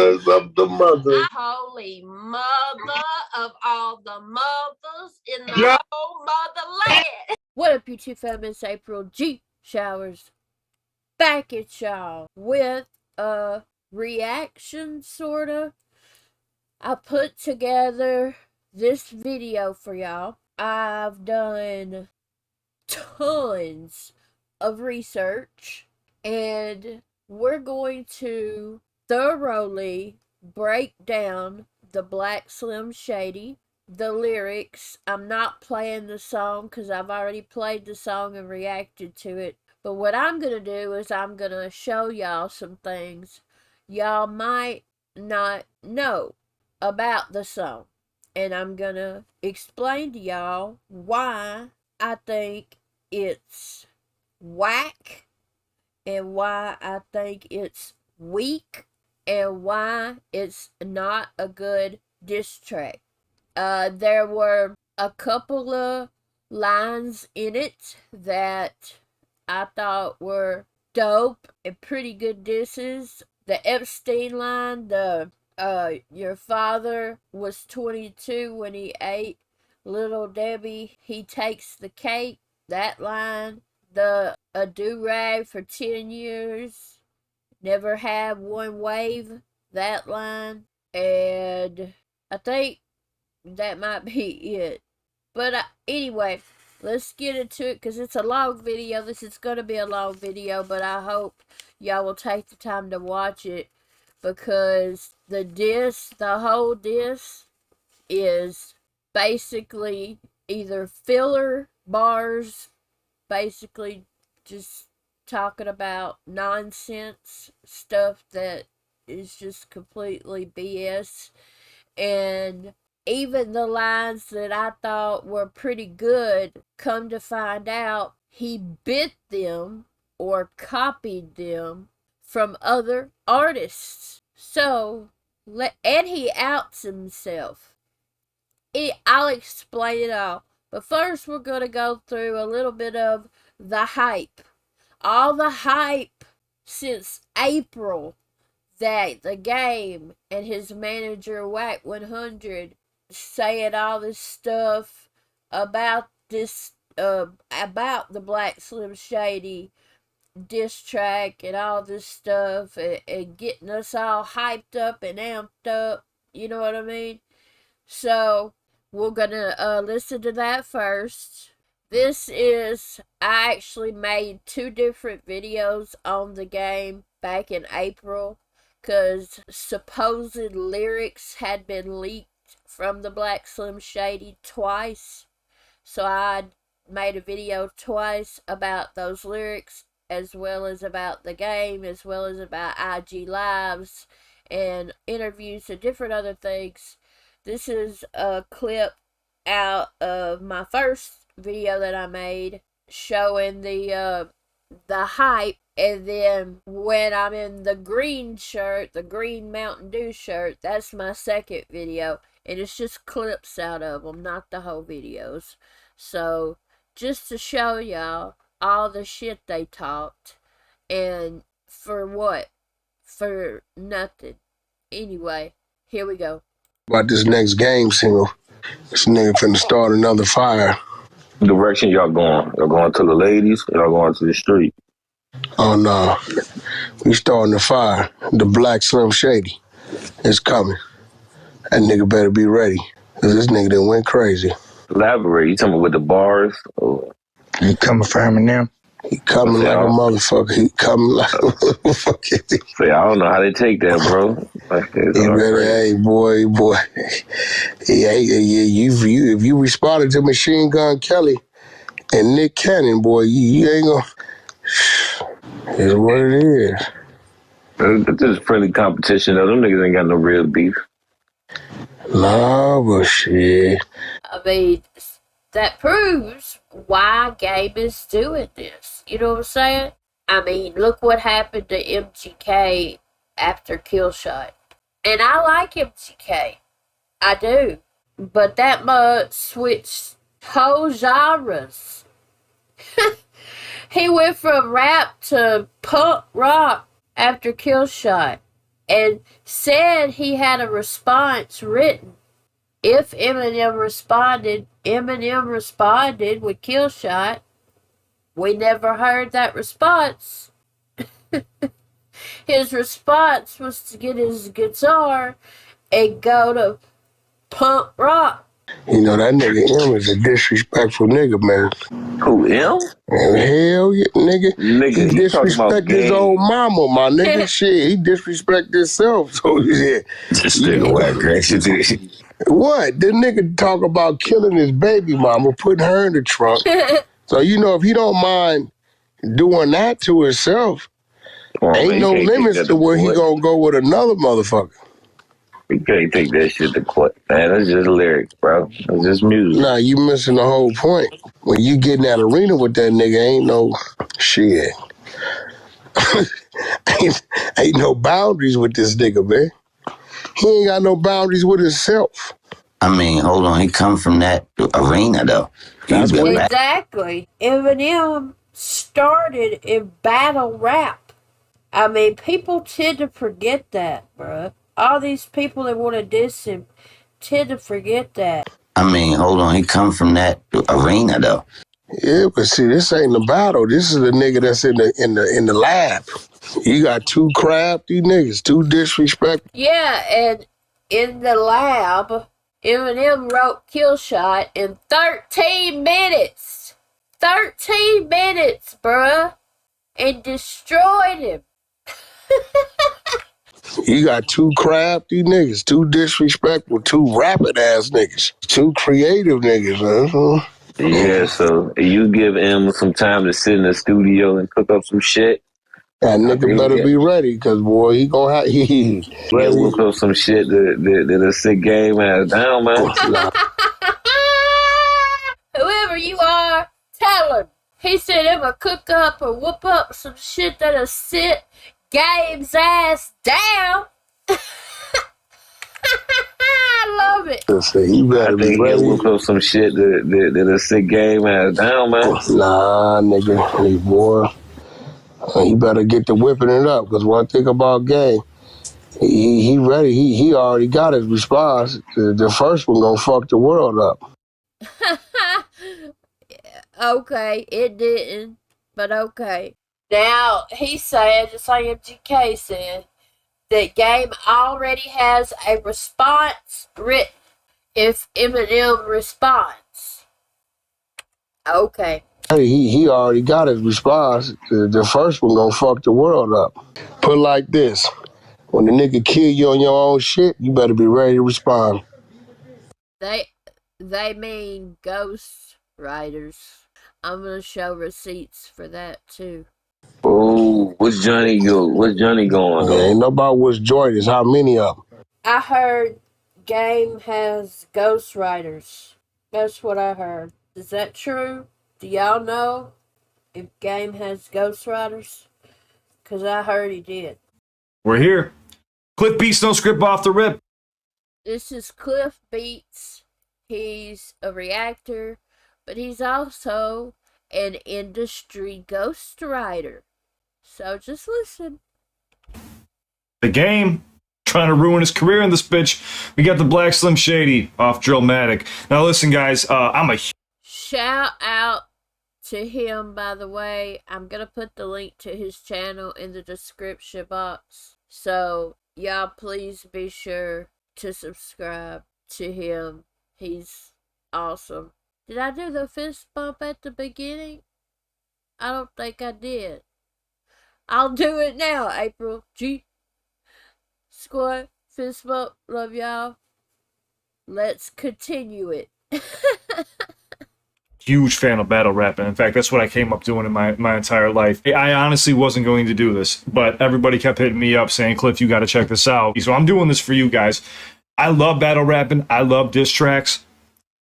mothers of the mother. Holy mother of all the mothers in the whole motherland. What up, you two feminists? April G. Showers back at y'all with a reaction, sorta. I put together this video for y'all. I've done tons of research, and we're going to thoroughly break down the Black Slim Shady, the lyrics. I'm not playing the song because I've already played the song and reacted to it. But what I'm going to do is I'm going to show y'all some things y'all might not know about the song. And I'm going to explain to y'all why I think it's whack and why I think it's weak and why it's not a good diss track. There were a couple of lines in it that I thought were dope and pretty good disses. The Epstein line, your father was 22 when he ate Little Debbie, he takes the cake, that line. A do-rag for 10 years, never had one wave, that line. And I think that might be it. But anyway, let's get into it because it's a long video. This is going to be a long video, but I hope y'all will take the time to watch it because the whole diss is basically either filler bars, basically just talking about nonsense stuff that is just completely BS. And even the lines that I thought were pretty good, come to find out, he bit them or copied them from other artists. So, and he outs himself. I'll explain it all. But first, we're going to go through a little bit of the hype. All the hype since April that the game and his manager, Whack 100, saying all this stuff about about the Black Slim Shady diss track and all this stuff and getting us all hyped up and amped up. You know what I mean? So, we're gonna listen to that first. I actually made 2 different videos on the game back in April because supposed lyrics had been leaked from the Black Slim Shady twice. So I made a video twice about those lyrics as well as about the game as well as about IG Lives and interviews and different other things. This is a clip out of my first video that I made showing the hype, and then when I'm in the green shirt, the green Mountain Dew shirt, that's my second video, and it's just clips out of them, not the whole videos. So, just to show y'all all the shit they talked, and for what? For nothing. Anyway, here we go. About this next game single, this nigga finna start another fire. Direction y'all going? Y'all going to the ladies? Y'all going to the street? Oh no, we starting the fire. The Black Slim Shady is coming. That nigga better be ready, cause this nigga done went crazy. Elaborate. You talking about with the bars? Or... You coming for Eminem? He coming like a motherfucker. He coming like a motherfucker. Say, I don't know how they take that, bro. He better, hey, boy. Hey, if you responded to Machine Gun Kelly and Nick Cannon, boy, you ain't gonna. It's what it is. This is friendly competition, though. Them niggas ain't got no real beef. Nah, but shit. I mean, that proves why Game is doing this. You know what I'm saying? I mean, look what happened to MGK after Killshot. And I like MGK. I do. But that mud switched whole genres. He went from rap to punk rock after Killshot. and said he had a response written. If Eminem responded with Kill Shot. We never heard that response. His response was to get his guitar and go to punk rock. You know, that nigga M is a disrespectful nigga, man. Who, M? Hell yeah, nigga. He Nigga, he talking about disrespect his old game. mama, my nigga. Shit, he disrespect himself. So, yeah. This nigga whack crazy. What? The nigga talk about killing his baby mama, putting her in the trunk. So, you know, if he don't mind doing that to himself, Come on, ain't man. You no can't take limits that to to where he court. gonna go with another motherfucker. You can't take that shit to court, man. That's just lyrics, bro. That's just music. Nah, you missing the whole point. When you get in that arena with that nigga, ain't no shit. ain't no boundaries with this nigga, man. He ain't got no boundaries with himself. I mean, hold on. He come from that arena, though. That's what he... Exactly. Eminem started in battle rap. I mean, people tend to forget that, bruh. All these people that want to diss him tend to forget that. I mean, hold on. He come from that arena, though. Yeah, but see, this ain't the battle. This is the nigga that's in the lab. You got two crafty niggas, two disrespectful. Yeah, and in the lab, Eminem wrote Kill Shot in 13 minutes. 13 minutes, bruh. And destroyed him. You got two crafty niggas, two disrespectful, two rapid ass niggas, two creative niggas, huh? Yeah, so you give M some time to sit in the studio and cook up some shit. That I nigga think better be ready, cause boy, he gonna have he he'll ready. whip up some shit that'll sit game ass down, man. Nah, Whoever you are, tell him. He said I'ma cook up or whoop up some shit that'll sit Gabe's ass down. I love it. he I better be think he'll ready. whip up some shit that'll sit game ass down, man. Nah, nigga, hey, boy, he better get to whipping it up. Cause one thing about Game, he ready. He already got his response. The first one gonna fuck the world up. Okay, it didn't, but okay. Now, he said, just like MGK said, that Game already has a response written if Eminem responds. Okay. Hey, he already got his response. The first one gonna fuck the world up. Put it like this: when the nigga kill you on your own shit, you better be ready to respond. They mean ghost writers. I'm gonna show receipts for that too. Oh, what's Johnny go? What's Johnny going Yeah, on? ain't no about what's joint, it's how many of them. I heard Game has ghost writers. That's what I heard. Is that true? Do y'all know if Game has ghost writers? Cause I heard he did. We're here. Cliff Beats, no script off the rip. This is Cliff Beats. He's a reactor, but he's also an industry ghostwriter. So just listen. The Game trying to ruin his career in this bitch. We got the Black Slim Shady off Drillmatic. Now listen, guys, I'm a Shout out to him, by the way. I'm gonna put the link to his channel in the description box. So y'all please be sure to subscribe to him. He's awesome. Did I do the fist bump at the beginning? I don't think I did. I'll do it now, April G. Squad, fist bump, love y'all. Let's continue it. huge fan of battle rap. And in fact, that's what I came up doing in my entire life. I honestly wasn't going to do this, but everybody kept hitting me up saying, Cliff, you got to check this out. So I'm doing this for you guys. I love battle rapping. I love diss tracks,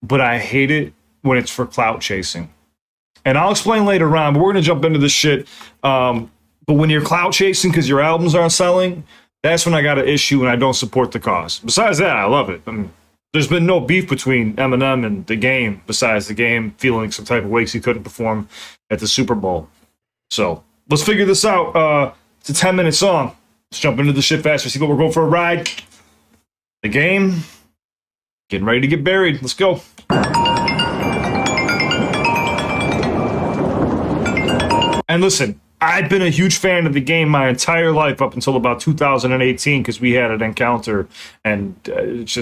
but I hate it when it's for clout chasing. And I'll explain later on, but we're going to jump into this shit. But when you're clout chasing because your albums aren't selling, that's when I got an issue and I don't support the cause. Besides that, I love it. I mean, there's been no beef between Eminem and The Game, besides The Game feeling some type of way he couldn't perform at the Super Bowl. So let's figure this out. It's a 10-minute song. Let's jump into the shit fast. See what we're going for a ride. The game. Getting ready to get buried. Let's go. And listen, I've been a huge fan of the game my entire life up until about 2018 because we had an encounter, and this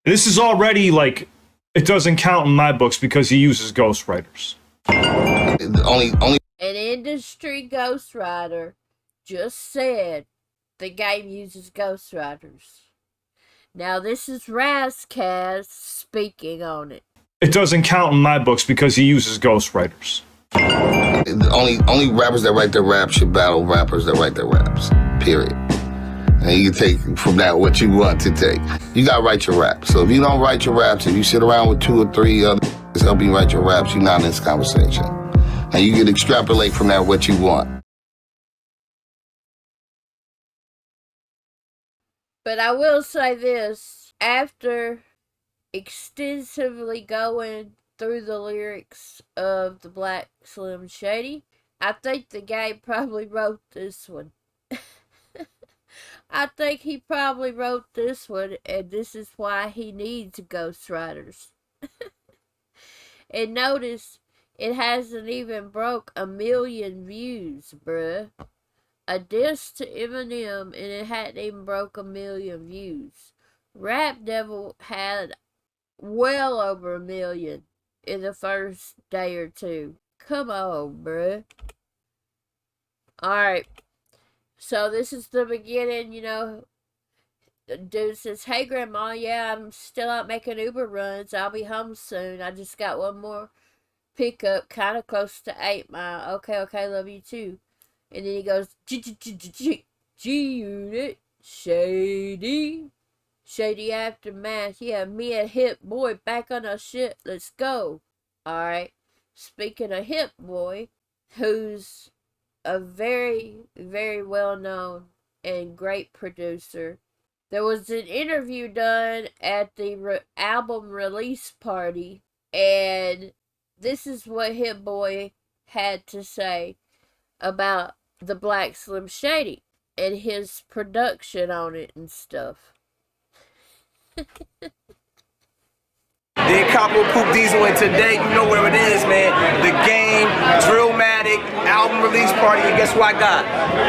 is already like, it doesn't count in my books because he uses ghostwriters. An industry ghostwriter just said the game uses ghostwriters. Now this is Razkaz speaking on it. It doesn't count in my books because he uses ghostwriters. Only rappers that write their raps should battle rappers that write their raps. Period. And you can take from that what you want to take. You gotta write your raps. So if you don't write your raps, if you sit around with 2 or 3 others help you write your raps, you're not in this conversation. And you can extrapolate from that what you want. But I will say this, after extensively going through the lyrics of the Black Slim Shady, I think the game probably wrote this one. I think he probably wrote this one, and this is why he needs ghostwriters. And notice, it hasn't even broke 1 million views, bruh. A diss to Eminem, and it hadn't even broke 1 million views. Rap Devil had well over 1 million in the first day or 2. Come on, bruh. Alright. So this is the beginning, you know. The dude says, hey grandma, yeah, I'm still out making Uber runs. I'll be home soon. I just got one more pickup, kind of close to 8 Mile. Okay, love you too. And then he goes, G-Unit, Shady. Shady Aftermath. Yeah, me and Hip Boy back on our shit. Let's go. Alright. Speaking of Hip Boy, who's a very, very well-known and great producer, there was an interview done at the album release party, and this is what Hip Boy had to say about the Black Slim Shady and his production on it and stuff. Did Capo Poop Diesel, and today, you know where it is, man. The game, Drillmatic, album release party, and guess what I got?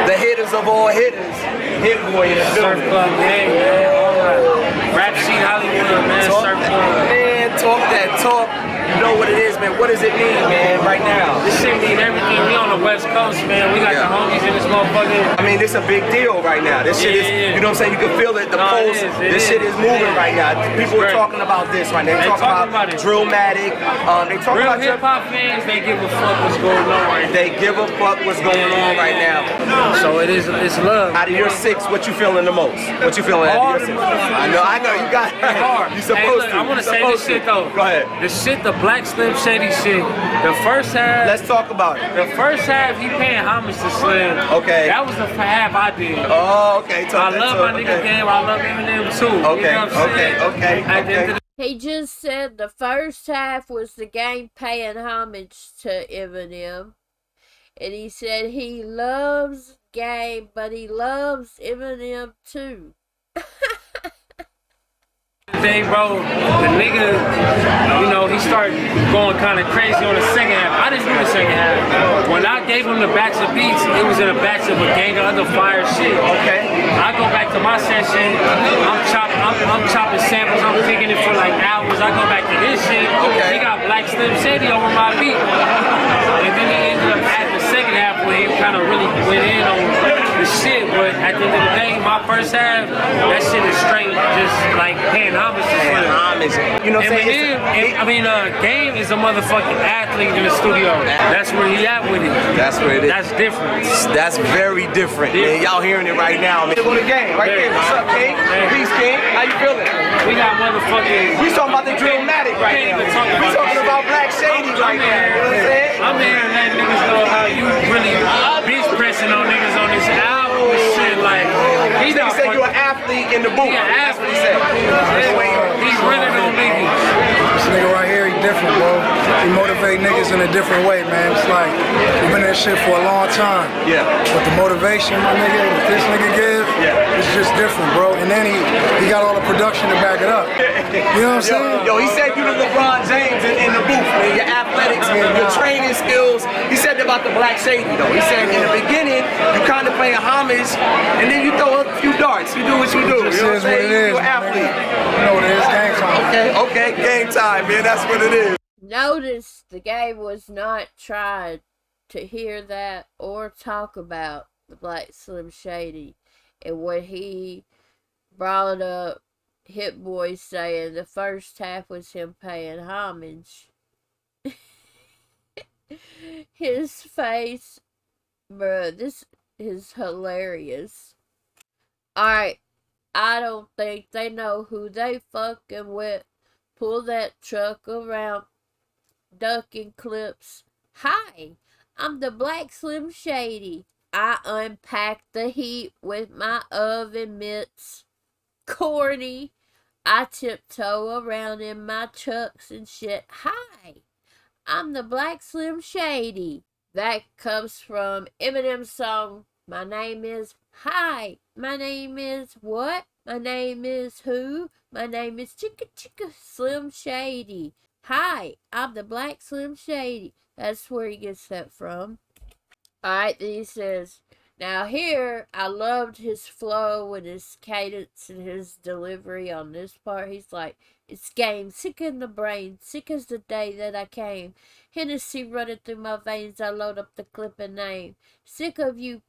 The hitters of all hitters. Hit Boy in the Surf building. Club, man. All right. Rap Sheet Hollywood, man. Surf Club. Man, talk that talk. You know what it is, man. What does it mean, man, right now? This shit mean everything. We on the West Coast, man. We got the homies in this motherfucker. I mean, this a big deal right now. This shit is, you know what I'm saying? You can feel it, the pulse. This shit is moving right now. People are talking about this right now. They talking about Drillmatic. They talking Real about hip-hop fans, they give a fuck what's going on right now. They give a fuck what's going on right now. So it's love. Out of your 6, what you feeling the most? What you feeling out of your 6? I know, you got it. Hard. You supposed hey, look, to. I want to say this shit though. Go ahead. The shit, the Black Slim Shady shit. The first half. Let's talk about it. The first half, he paying homage to Slim. Okay. That was the half I did. Oh, okay. I love my nigga game. I love Eminem too. Okay, You know what I'm saying? okay. At the end of the He just said the first half was the game paying homage to Eminem. And he said he loves Game, but he loves Eminem too. day, bro, the nigga, you know, he started going kind of crazy on the second half. I didn't do the second half. When I gave him the batch of beats, it was in a batch of a gang of other fire shit. Okay. I go back to my session, I'm chopping samples, I'm picking it for like hours. I go back to his shit. Okay. He got Black Slim Shady over my beat. And then he ended up at the second half where he kind of really went in on the shit. But at the end of the day, my first half, that shit is straight just like paying homage to Slim. You know what I'm saying? Game is a motherfucking athlete in the studio. That's where he at with it. That's where it is. That's different. That's very different, man. Y'all hearing it right now, man. Go to the game, right there. What's up, King? Peace, King. How you feeling? We got motherfucking... We talking about the Drillmatic right now. We talking about Black Shady right now. You know what I'm saying? I'm here letting niggas know how you really bitch pressing on niggas on this album and shit. Like, he's not... He said you're an athlete in the booth. He an That's what he athlete. said. He's running on niggas. This nigga right here, he different, bro. He motivated motivate niggas in a different way, man. It's like, we've been in this shit for a long time. Yeah. But the motivation, my nigga, that this nigga give, it's just different, bro. And then he got all the production to back it up. You know what I'm saying? Yo, he said you the LeBron James in the booth, man. Your athletics, your training skills. He said about the Black Shady, though. He said in the beginning, you kind of paying homage, and then you throw a few darts. You do what you do. It just is what it is. You're an athlete. You know what it is, game time. Okay, game time, man. That's what it is. Notice the game was not tried to hear that or talk about the Black Slim Shady. And when he brought up Hit Boy saying the first half was him paying homage, his face, bruh, this is hilarious. Alright, I don't think they know who they fucking with. Pull that truck around, ducking clips. Hi, I'm the Black Slim Shady. I unpack the heat with my oven mitts. Corny. I tiptoe around in my chucks and shit. Hi, I'm the Black Slim Shady. That comes from Eminem's song, My Name Is. Hi, my name is what? My name is who? My name is Chicka Chicka Slim Shady. Hi, I'm the Black Slim Shady. That's where he gets that from. Alright, then he says, now here, I loved his flow and his cadence and his delivery on this part. He's like, it's game, sick in the brain, sick as the day that I came. Hennessy running through my veins, I load up the clip and name. Sick of you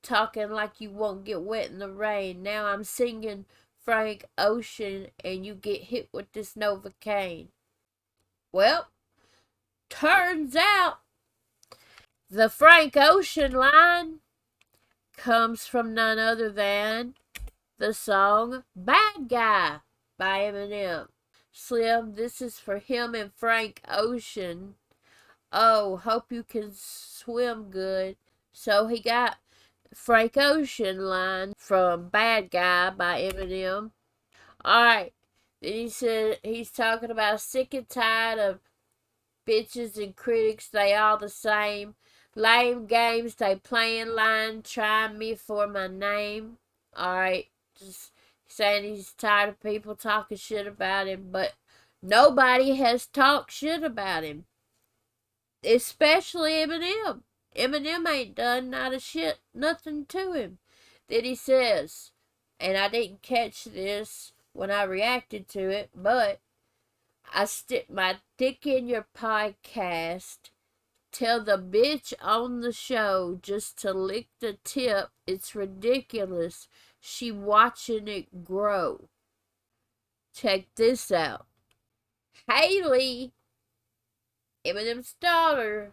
talking like you won't get wet in the rain. Now I'm singing Frank Ocean and you get hit with this Novocaine. Well, turns out the Frank Ocean line comes from none other than the song Bad Guy by Eminem. Slim, this is for him and Frank Ocean. Oh, hope you can swim good. So he got Frank Ocean line from Bad Guy by Eminem. Alright, then he said he's talking about sick and tired of bitches and critics, they all the same. Lame games they playing line, trying me for my name. Alright, just saying he's tired of people talking shit about him, but nobody has talked shit about him. Especially Eminem. Eminem ain't done not a shit, nothing to him. Then he says, and I didn't catch this when I reacted to it, but I stick my dick in your podcast. Tell the bitch on the show just to lick the tip. It's ridiculous. She watching it grow. Check this out. Haley, Eminem's daughter,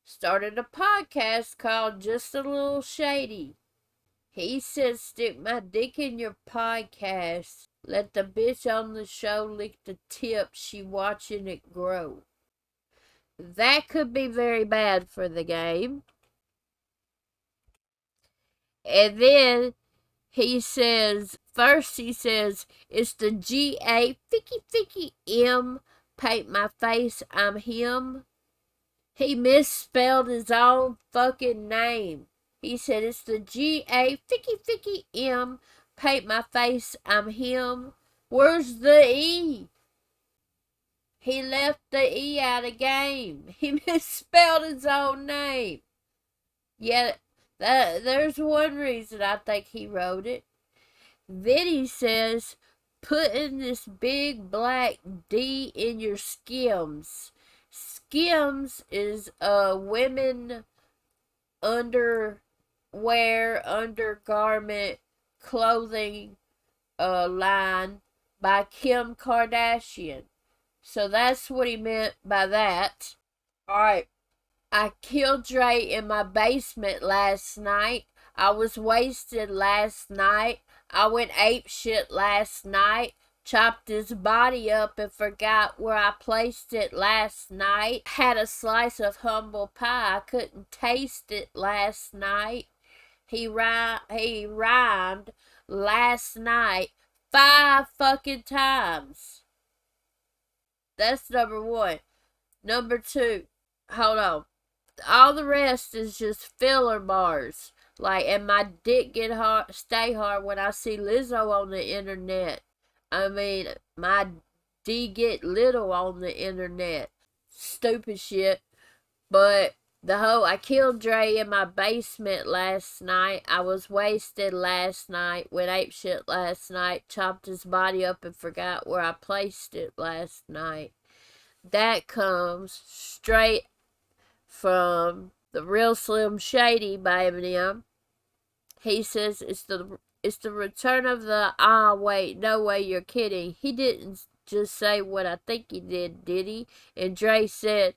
started a podcast called Just a Little Shady. He said, stick my dick in your podcast. Let the bitch on the show lick the tip. She watching it grow. That could be very bad for the game. And then he says, first he says, it's the G-A, Ficky M, paint my face, I'm him. He misspelled his own fucking name. He said, it's the G-A, Ficky M, paint my face, I'm him. Where's the E? He left the E out of game. He misspelled his own name. Yeah, there's one reason I think he wrote it. Then he says, putting this big black D in your Skims. Skims is a women underwear, undergarment, clothing line by Kim Kardashian. So that's what he meant by that. Alright. I killed Dre in my basement last night. I was wasted last night. I went apeshit last night. Chopped his body up and forgot where I placed it last night. Had a slice of humble pie. I couldn't taste it last night. He rhymed last night 5 fucking times. That's number one. Number 2, hold on. All the rest is just filler bars. Like, and my dick stay hard when I see Lizzo on the internet. I mean, my D get little on the internet. Stupid shit. But I killed Dre in my basement last night. I was wasted last night, went ape shit last night, chopped his body up and forgot where I placed it last night. That comes straight from the Real Slim Shady by Eminem. He says it's the return of the wait, no way, you're kidding. He didn't just say what I think he did he? And Dre said,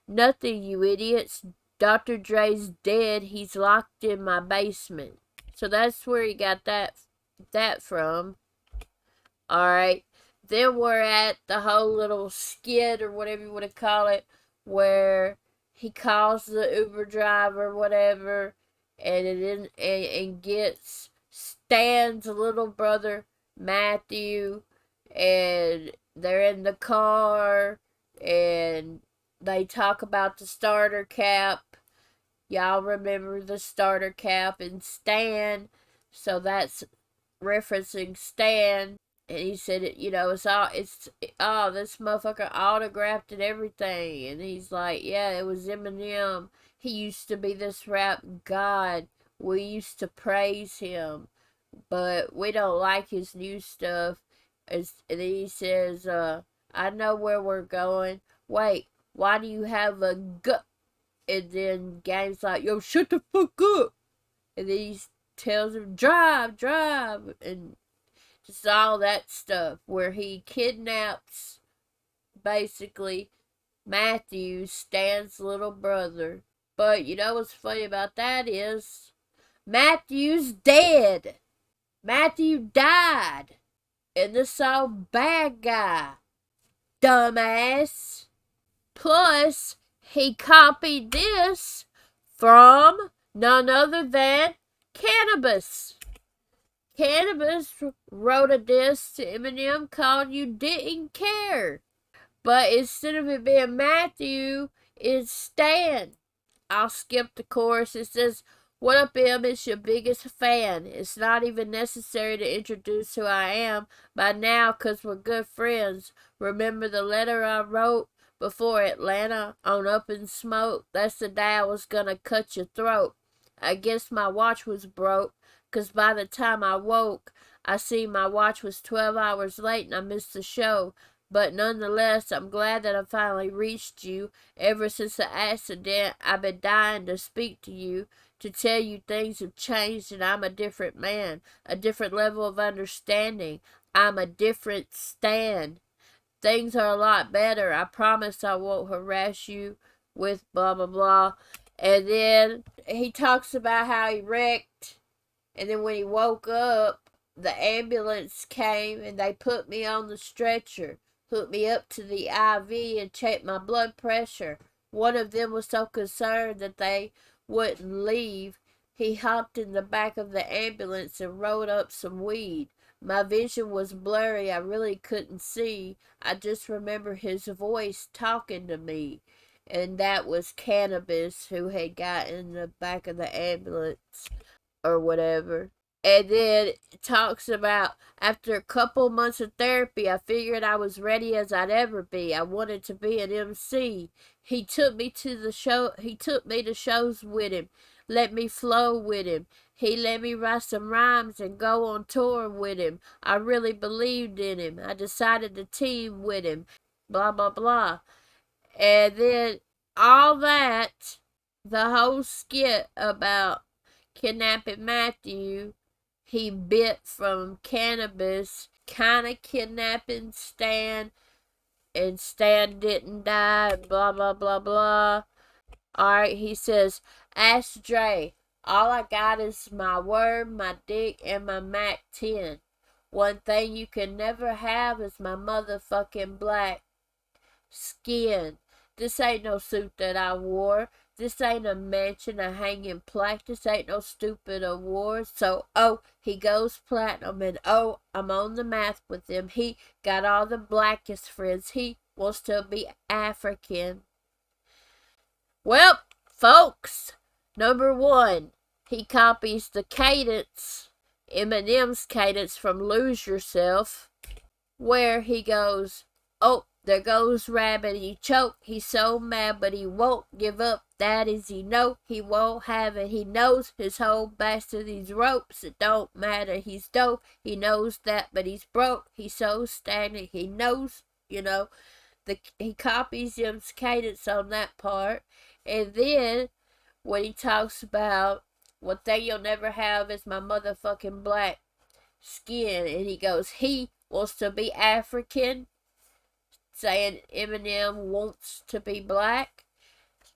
nothing, you idiots. Dr. Dre's dead. He's locked in my basement. So that's where he got that from. Alright. Then we're at the whole little skit or whatever you want to call it, where he calls the Uber driver, whatever, and gets Stan's little brother, Matthew, and they're in the car, and they talk about the starter cap. Y'all remember the starter cap and Stan, so that's referencing Stan. And he said, this motherfucker autographed and everything. And he's like, yeah, it was Eminem. He used to be this rap god. We used to praise him, but we don't like his new stuff. And then he says, I know where we're going. Wait, why do you have a gun? And then Game's like, yo, shut the fuck up. And then he tells him, drive. And just all that stuff where he kidnaps, basically, Matthew, Stan's little brother. But you know what's funny about that is Matthew's dead. Matthew died. And this all bad guy. Dumbass. Plus, he copied this from none other than Cannabis. Cannabis wrote a diss to Eminem called You Didn't Care. But instead of it being Matthew, it's Stan. I'll skip the chorus. It says, what up, Em? It's your biggest fan. It's not even necessary to introduce who I am by now because we're good friends. Remember the letter I wrote before Atlanta on Up in Smoke? That's the day I was gonna cut your throat. I guess my watch was broke, 'cause by the time I woke, I see my watch was 12 hours late and I missed the show. But nonetheless, I'm glad that I finally reached you. Ever since the accident, I've been dying to speak to you, to tell you things have changed and I'm a different man, a different level of understanding. I'm a different Stan. Things are a lot better. I promise I won't harass you with blah, blah, blah. And then he talks about how he wrecked. And then when he woke up, the ambulance came and they put me on the stretcher, hooked me up to the IV and checked my blood pressure. One of them was so concerned that they wouldn't leave, he hopped in the back of the ambulance and rolled up some weed. My vision was blurry. I really couldn't see. I just remember his voice talking to me. And that was Cannabis, who had got in the back of the ambulance or whatever. And then it talks about after a couple months of therapy, I figured I was ready as I'd ever be. I wanted to be an MC. He took me to shows with him, let me flow with him. He let me write some rhymes and go on tour with him. I really believed in him. I decided to team with him. Blah, blah, blah. And then all that, the whole skit about kidnapping Matthew, he bit from Cannabis, kind of kidnapping Stan, and Stan didn't die, blah, blah, blah, blah. Alright, he says, ask Dre, all I got is my word, my dick, and my Mac 10. One thing you can never have is my motherfucking black skin. This ain't no suit that I wore. This ain't a mansion, a hanging plaque. This ain't no stupid award. So, he goes platinum, and I'm on the math with him. He got all the blackest friends. He wants to be African. Well, folks, number one, he copies the cadence, Eminem's cadence from Lose Yourself, where he goes, oh, there goes Rabbit, he choked, he's so mad, but he won't give up. That is, he know he won't have it. He knows his whole back to these ropes. It don't matter, he's dope. He knows that, but he's broke. He's so stagnant. He knows, he copies him's cadence on that part. And then when he talks about one thing you'll never have is my motherfucking black skin, and he goes, he wants to be African, saying Eminem wants to be black.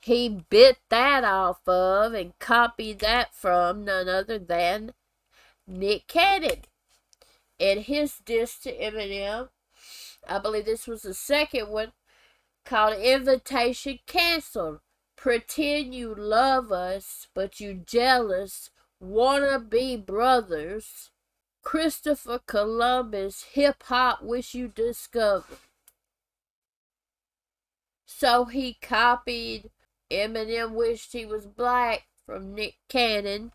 He bit that off of and copied that from none other than Nick Cannon. In his diss to Eminem, I believe this was the second one, called Invitation Cancelled. Pretend you love us, but you jealous, wanna be brothers. Christopher Columbus, hip hop wish you discovered. So he copied Eminem wished he was black from Nick Cannon.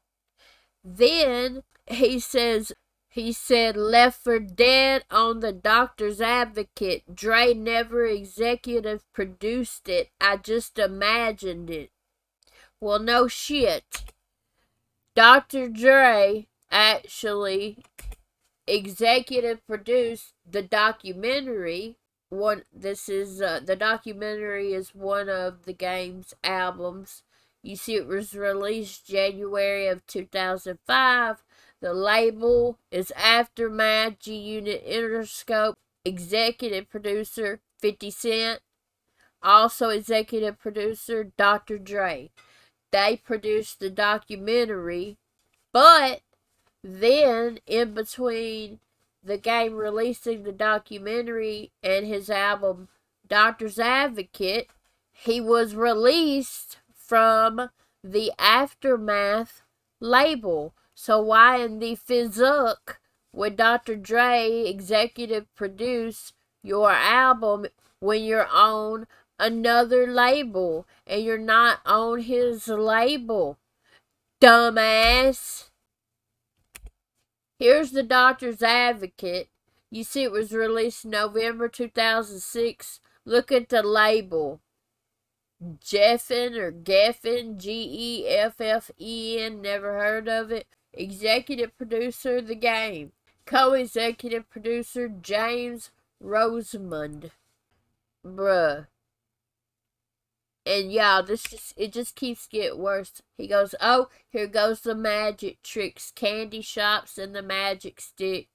Then he said Left for Dead on the Doctor's Advocate. Dre never executive produced it. I just imagined it. Well, no shit. Dr. Dre actually executive produced the documentary. The documentary is one of the game's albums. You see, it was released January of 2005. The label is Aftermath, G Unit, Interscope. Executive producer 50 Cent. Also executive producer Dr. Dre. They produced the documentary, but then in between the game releasing the documentary and his album Doctor's Advocate, he was released from the Aftermath label. So why in the Fizzuk would Dr. Dre executive produce your album when you're on another label and you're not on his label? Dumbass. Here's the Doctor's Advocate. You see, it was released November 2006. Look at the label. Geffen or Geffen, Geffen, never heard of it. Executive producer, The Game. Co-executive producer, James Rosemond. Bruh. And y'all, it just keeps getting worse. He goes, oh, here goes the magic tricks, candy shops and the magic stick.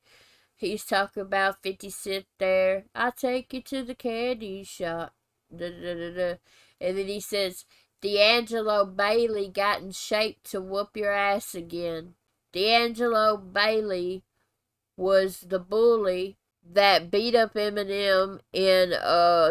He's talking about 50 Cent there. I'll take you to the candy shop. Da, da, da, da. And then he says, D'Angelo Bailey got in shape to whoop your ass again. D'Angelo Bailey was the bully that beat up Eminem in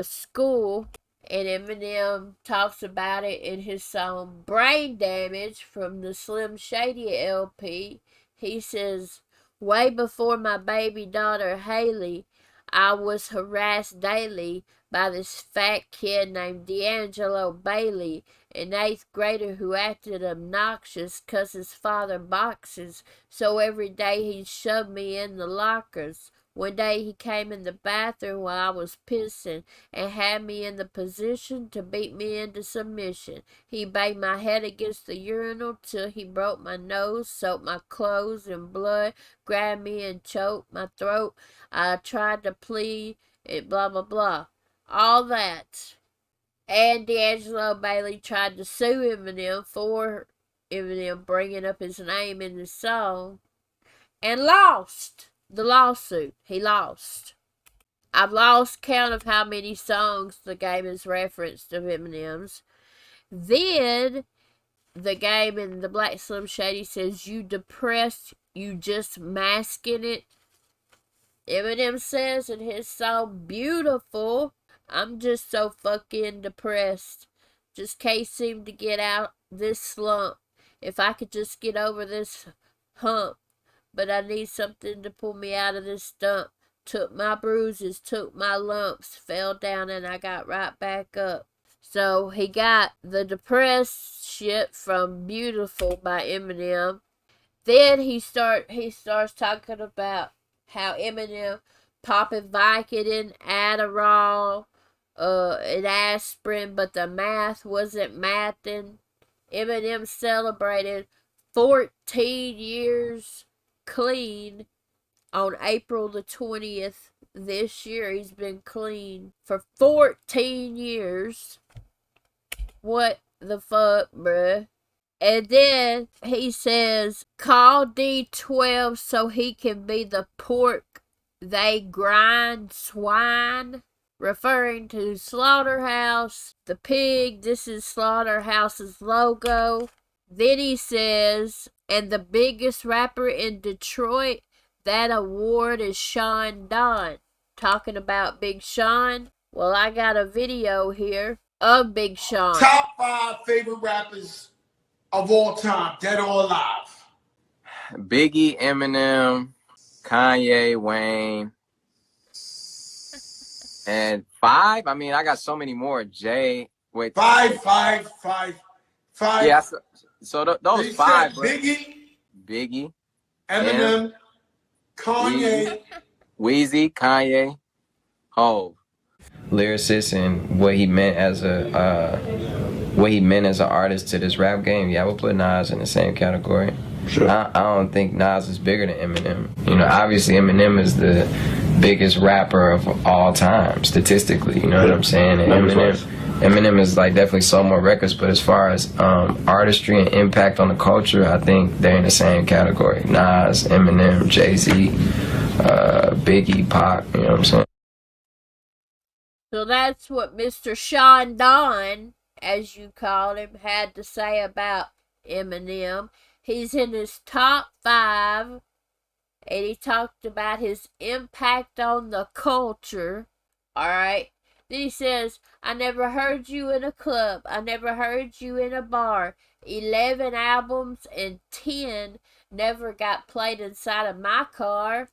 school. And Eminem talks about it in his song Brain Damage from the Slim Shady LP. He says, way before my baby daughter Haley, I was harassed daily by this fat kid named D'Angelo Bailey, an 8th grader who acted obnoxious 'cause his father boxes, so every day he'd shove me in the lockers. One day he came in the bathroom while I was pissing and had me in the position to beat me into submission. He banged my head against the urinal till he broke my nose, soaked my clothes in blood, grabbed me and choked my throat. I tried to plead and blah blah blah. All that. And D'Angelo Bailey tried to sue Eminem for Eminem bringing up his name in the song and lost the lawsuit. He lost. I've lost count of how many songs the game has referenced of Eminem's. Then the game in the Black Slim Shady says, you depressed, you just masking it. Eminem says in his song Beautiful, I'm just so fucking depressed. Just can't seem to get out this slump. If I could just get over this hump. But I need something to pull me out of this dump. took my bruises, took my lumps, fell down, and I got right back up. So he got the depressed shit from Beautiful by Eminem. Then he starts talking about how Eminem popping Vicodin, Adderall, and aspirin, but the math wasn't mathing. Eminem celebrated 14 years clean on April the 20th this year. He's been clean for 14 years. What the fuck, bruh? And then he says, call D12 so he can be the pork they grind swine. Referring to Slaughterhouse, the pig. This is Slaughterhouse's logo. Then he says, and the biggest rapper in Detroit, that award is Sean Don. Talking about Big Sean. Well, I got a video here of Big Sean. Top 5 favorite rappers of all time, dead or alive. Biggie, Eminem, Kanye, Wayne. And 5? I mean, I got so many more. Jay. Wait. Five. Yeah, so those 5. Biggie, Eminem, Kanye, Weezy, Kanye, Hov. Lyricist and what he meant as an artist to this rap game. Yeah, I would put Nas in the same category. Sure. I don't think Nas is bigger than Eminem. You know, obviously Eminem is the biggest rapper of all time statistically. You know what I'm saying? And Eminem is like definitely sold more records, but as far as artistry and impact on the culture, I think they're in the same category. Nas, Eminem, Jay-Z, Biggie, Pac. You know what I'm saying? So that's what Mr. Sean Don, as you called him, had to say about Eminem. He's in his top 5, and he talked about his impact on the culture. Alright? Then he says, I never heard you in a club. I never heard you in a bar. 11 albums and 10 never got played inside of my car.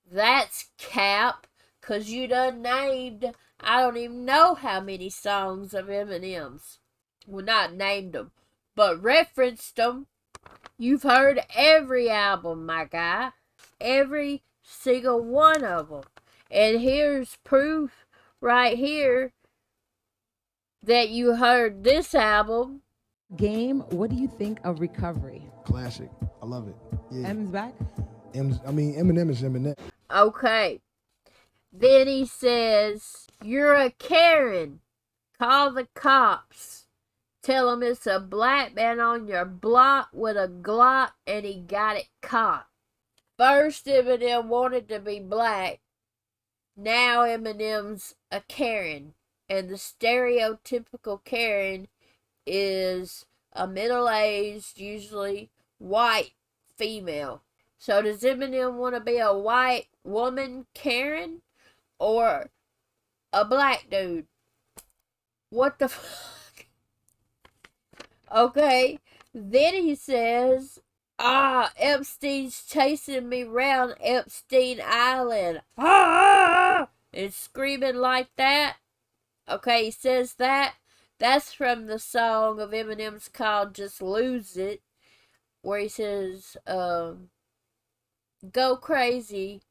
That's cap, 'cause you done named, I don't even know how many songs of Eminem's. Well, not named them, but referenced them. You've heard every album, my guy. Every single one of them. And here's proof right here that you heard this album. Game, what do you think of Recovery? Classic. I love it. Yeah. M's back? Eminem is Eminem. Okay. Then he says, you're a Karen. Call the cops. Tell him it's a black man on your block with a Glock and he got it caught. First, Eminem wanted to be black. Now Eminem's a Karen. And the stereotypical Karen is a middle-aged, usually white female. So does Eminem want to be a white woman Karen or a black dude? What the fuck? Okay, then he says, Epstein's chasing me round Epstein Island. And screaming like that. Okay, he says that. That's from the song of Eminem's called Just Lose It, where he says, go crazy.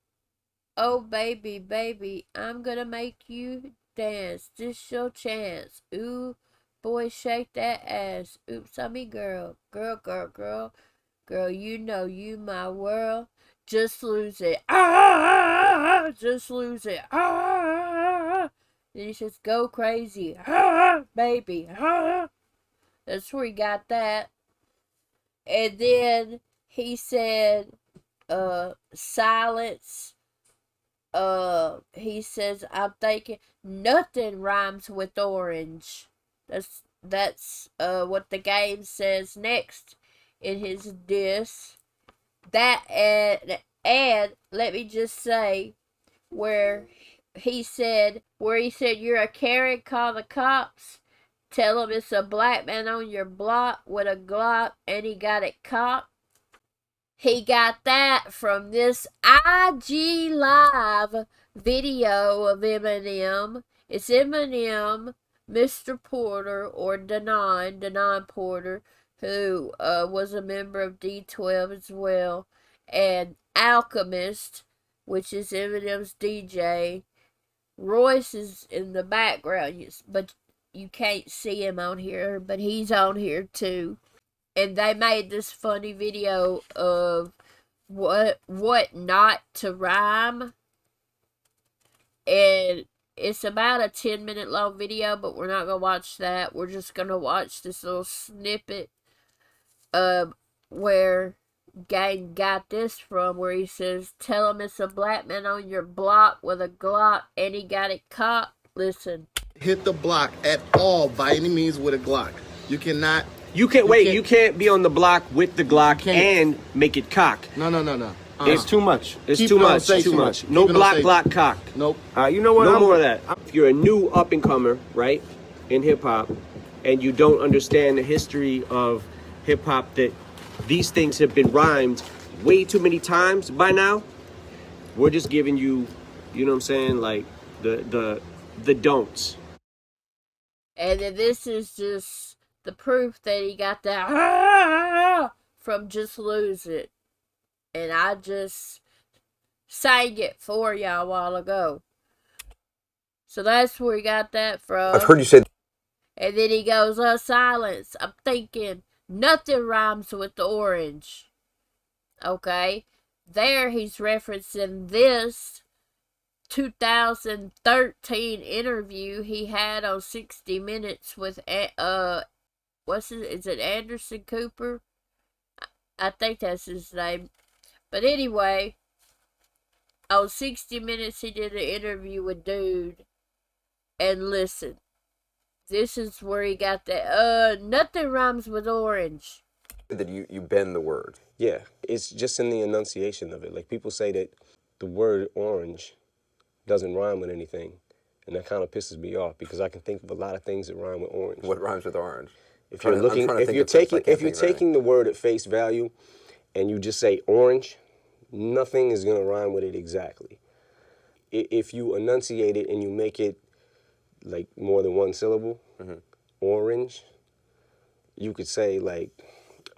Oh, baby, baby, I'm gonna make you dance. This your chance. Ooh, boy, shake that ass. Oops, I mean girl. Girl, you know you my world. Just lose it. Just lose it. Then he says, go crazy. Baby. That's where he got that. And then he said, silence. He says, I'm thinking nothing rhymes with orange. That's what the game says next in his diss. That and let me just say where he said you're a Karen, call the cops. Tell him it's a black man on your block with a Glock and he got it caught. He got that from this IG Live video of Eminem. It's Eminem, Mr. Porter, or Denon Porter, who was a member of D12 as well, and Alchemist, which is Eminem's DJ. Royce is in the background, but you can't see him on here, but he's on here too. And they made this funny video of what not to rhyme, and it's about a 10-minute long video, but we're not gonna watch that. We're just gonna watch this little snippet of where Gang got this from, where he says, "Tell him it's a black man on your block with a Glock, and he got it cocked." Listen. Hit the block at all by any means with a Glock. You cannot. You can't be on the block with the Glock and make it cock. No. It's too much. It's Keep too it on much. safe, Too too much. much. No Keep it on safe. Glock cock. Nope. You know what? No more of that. If you're a new up and comer, right, in hip hop, and you don't understand the history of hip hop, that these things have been rhymed way too many times by now. We're just giving you, you know what I'm saying, like the don'ts. And then this is just the proof that he got that from Just Lose It. And I just sang it for y'all a while ago. So that's where he got that from. I've heard you say. And then he goes, silence. I'm thinking nothing rhymes with orange. Okay? There he's referencing this 2013 interview he had on 60 Minutes with, is it Anderson Cooper? I think that's his name. But anyway, on 60 Minutes he did an interview with Dude. And listen, this is where he got that, nothing rhymes with orange. That you bend the word. Yeah, it's just in the enunciation of it. Like, people say that the word orange doesn't rhyme with anything, and that kind of pisses me off because I can think of a lot of things that rhyme with orange. What rhymes with orange? If you're taking the word at face value and you just say orange, nothing is going to rhyme with it exactly. If you enunciate it and you make it like more than one syllable, orange, you could say like,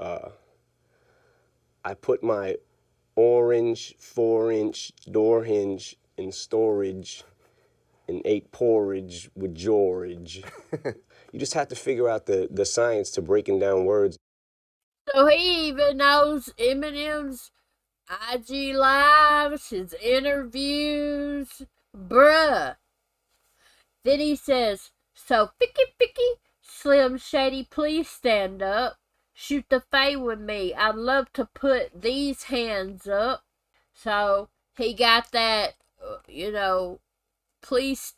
I put my orange 4-inch door hinge in storage and ate porridge with George. You just have to figure out the science to breaking down words. So he even knows Eminem's IG Lives, his interviews. Bruh. Then he says, so Ficky, Slim Shady, please stand up. Shoot the fade with me. I'd love to put these hands up. So he got that, please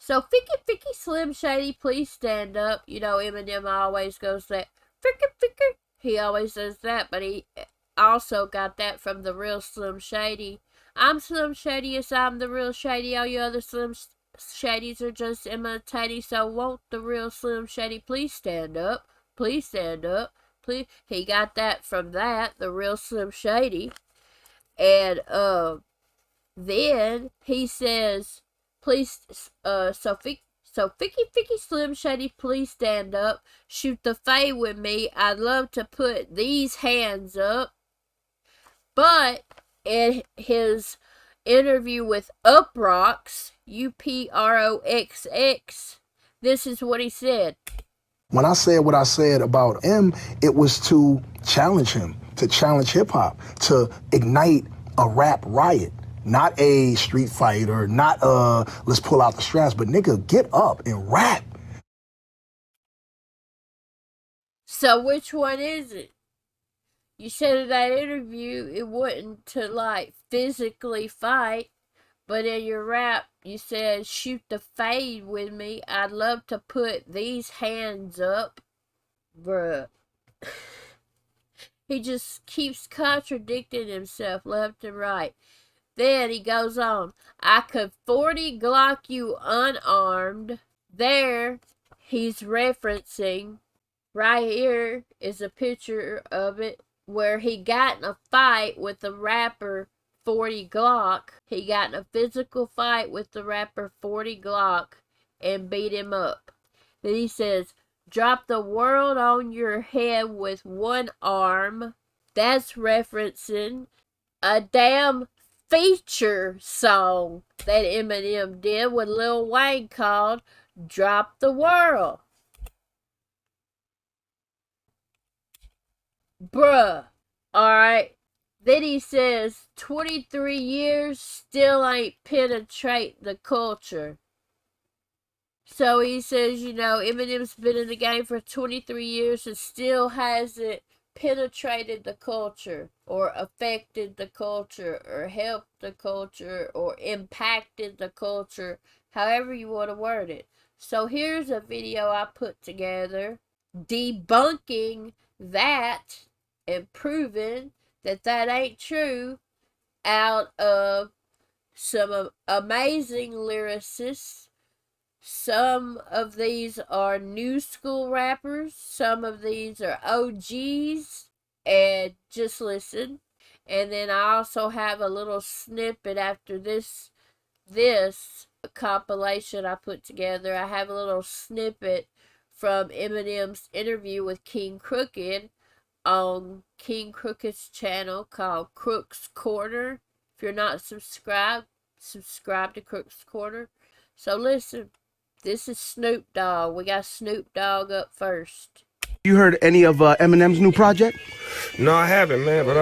so Ficky, Slim Shady, please stand up. You know, Eminem always goes that, Ficky. He always does that, but he also got that from the real Slim Shady. I'm Slim Shady, yes, I'm the real Shady. All you other Slim Shadys are just imitating, so won't the real Slim Shady please stand up? Please stand up. Please. He got that from that, the real Slim Shady. And then he says, please, so Ficky, Slim Shady, please stand up. Shoot the fade with me. I'd love to put these hands up. But in his interview with Uproxx, UPROXX, this is what he said. When I said what I said about M, it was to challenge him, to challenge hip-hop, to ignite a rap riot. Not a street fight or not let's pull out the straps, but nigga, get up and rap. So which one is it? You said in that interview it wasn't to like physically fight, but in your rap you said shoot the fade with me. I'd love to put these hands up. Bruh. He just keeps contradicting himself left and right. Then he goes on, I could 40 Glock you unarmed. There, he's referencing, right here is a picture of it. where he got in a fight with the rapper 40 Glock. He got in a physical fight with the rapper 40 Glock and beat him up. Then he says, drop the world on your head with one arm. That's referencing a damn feature song that Eminem did with Lil Wayne called Drop the World. Bruh. Alright. Then he says 23 years still ain't penetrate the culture. So he says, you know, Eminem's been in the game for 23 years and still hasn't penetrated the culture or affected the culture or helped the culture or impacted the culture, however you want to word it. So here's a video I put together debunking that and proving that that ain't true out of some amazing lyricists. Some of these are new school rappers. Some of these are OGs. And just listen. And then I also have a little snippet after this compilation I put together. I have a little snippet from Eminem's interview with King Crooked on King Crooked's channel called Crook's Corner. If you're not subscribed, subscribe to Crook's Corner. So listen, this is Snoop Dogg. We got Snoop Dogg up first. You heard any of Eminem's new project? No, I haven't, man, but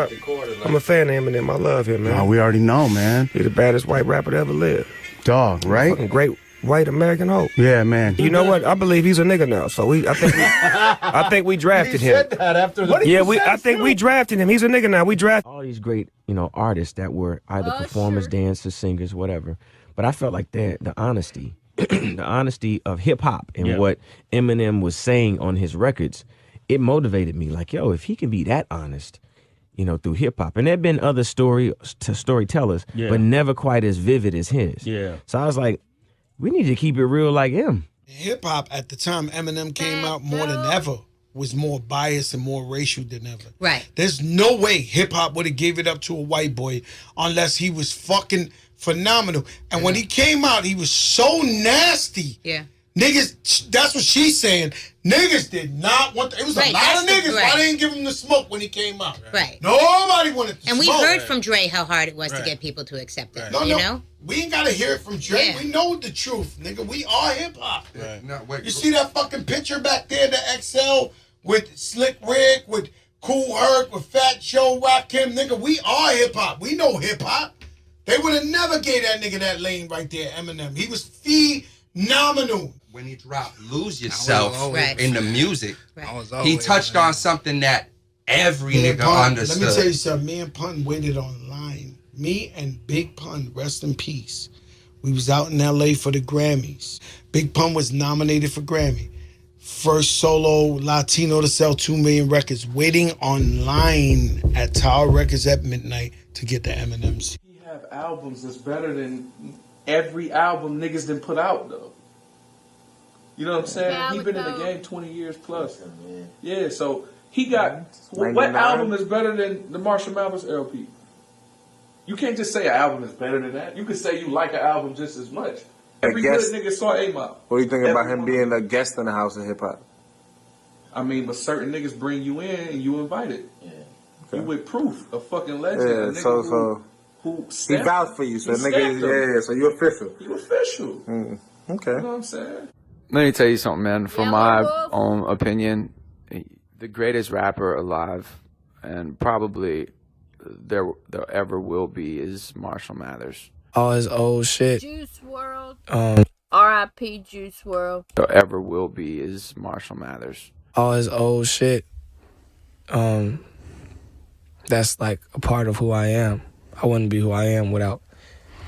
I'm a fan of Eminem. I love him, man. Oh, we already know, man. He's the baddest white rapper to ever live. Dog, right? Fucking great white American hope. Yeah, man. You know what? I believe he's a nigga now, so I think we drafted him. Said that after the I think we drafted him. He's a nigga now. We drafted all these great, artists that were either performers, dancers, singers, whatever. But I felt like the honesty, the honesty of hip hop and what Eminem was saying on his records, it motivated me. Like, yo, if he can be that honest, through hip hop, and there've been other storytellers, but never quite as vivid as his. Yeah. So I was like, we need to keep it real like him. Hip hop at the time Eminem came out more than ever was more biased and more racial than ever. Right. There's no way hip hop would have gave it up to a white boy unless he was fucking phenomenal. And when he came out, he was so nasty. Yeah. Niggas, that's what she's saying. Niggas did not want it was a lot of niggas. Why they didn't give him the smoke when he came out? Right. Nobody wanted to and smoke. we heard from Dre how hard it was to get people to accept it. You know? We ain't gotta hear it from Dre. We know the truth, nigga. We are hip hop. You see that fucking picture back there, the XL with Slick Rick, with Cool Herc, with Fat Joe, Rakim, nigga. We are hip hop. We know hip hop. They would have never gave that nigga that lane right there, Eminem. He was phenomenal. When he dropped Lose Yourself in the music, he touched on something that every nigga understood. Let me tell you something. Me and Pun waited online. Me and Big Pun, rest in peace. We was out in LA for the Grammys. Big Pun was nominated for Grammy. First solo Latino to sell 2 million records. Waiting online at Tower Records at midnight to get the Eminems. He have albums that's better than every album niggas done put out, though. You know what I'm saying? He been in the game 20 years plus. Yeah, so he got... What album is better than the Marshall Mathers LP? You can't just say an album is better than that. You could say you like an album just as much. Every good nigga saw A-Mob. What do you think about him being a guest in the House of Hip Hop? I mean, but certain niggas bring you in and you invited. Yeah. Okay. You with proof, a fucking legend. Yeah, a nigga who he vouched for you, so nigga, so you official. You official. Okay. You know what I'm saying? Let me tell you something, man. From my own opinion, the greatest rapper alive, and probably there ever will be, is Marshall Mathers. All his old shit. Juice WRLD. R.I.P. Juice WRLD. There ever will be is Marshall Mathers. All his old shit. That's like a part of who I am. I wouldn't be who I am without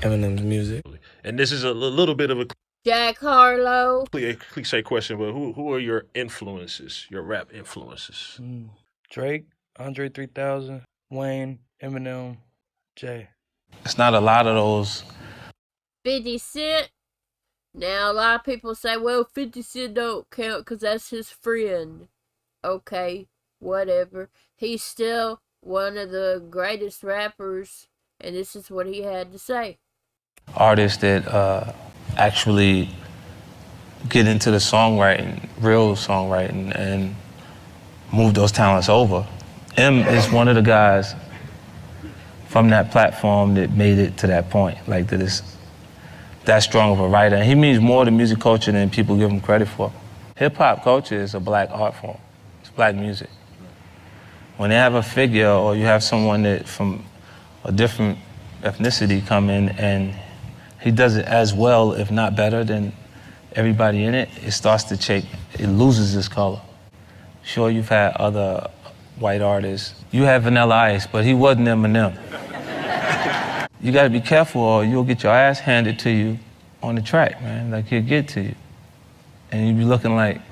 Eminem's music. And this is a little bit of a Jack Harlow. Cliche question, but who are your influences, your rap influences? Drake, Andre 3000, Wayne, Eminem, Jay. It's not a lot of those. 50 Cent. Now, a lot of people say, well, 50 Cent don't count because that's his friend. Okay, whatever. He's still one of the greatest rappers, and this is what he had to say. Artists that actually get into the songwriting, real songwriting, and move those talents over. M is one of the guys from that platform that made it to that point, like that is that strong of a writer. And he means more to music culture than people give him credit for. Hip-hop culture is a black art form. It's black music. When they have a figure or you have someone that from a different ethnicity come in and he does it as well, if not better than everybody in it, it starts to change, it loses its color. Sure, you've had other white artists. You had Vanilla Ice, but he wasn't Eminem. You gotta be careful or you'll get your ass handed to you on the track, man. Like he'll get to you. And you'll be looking like,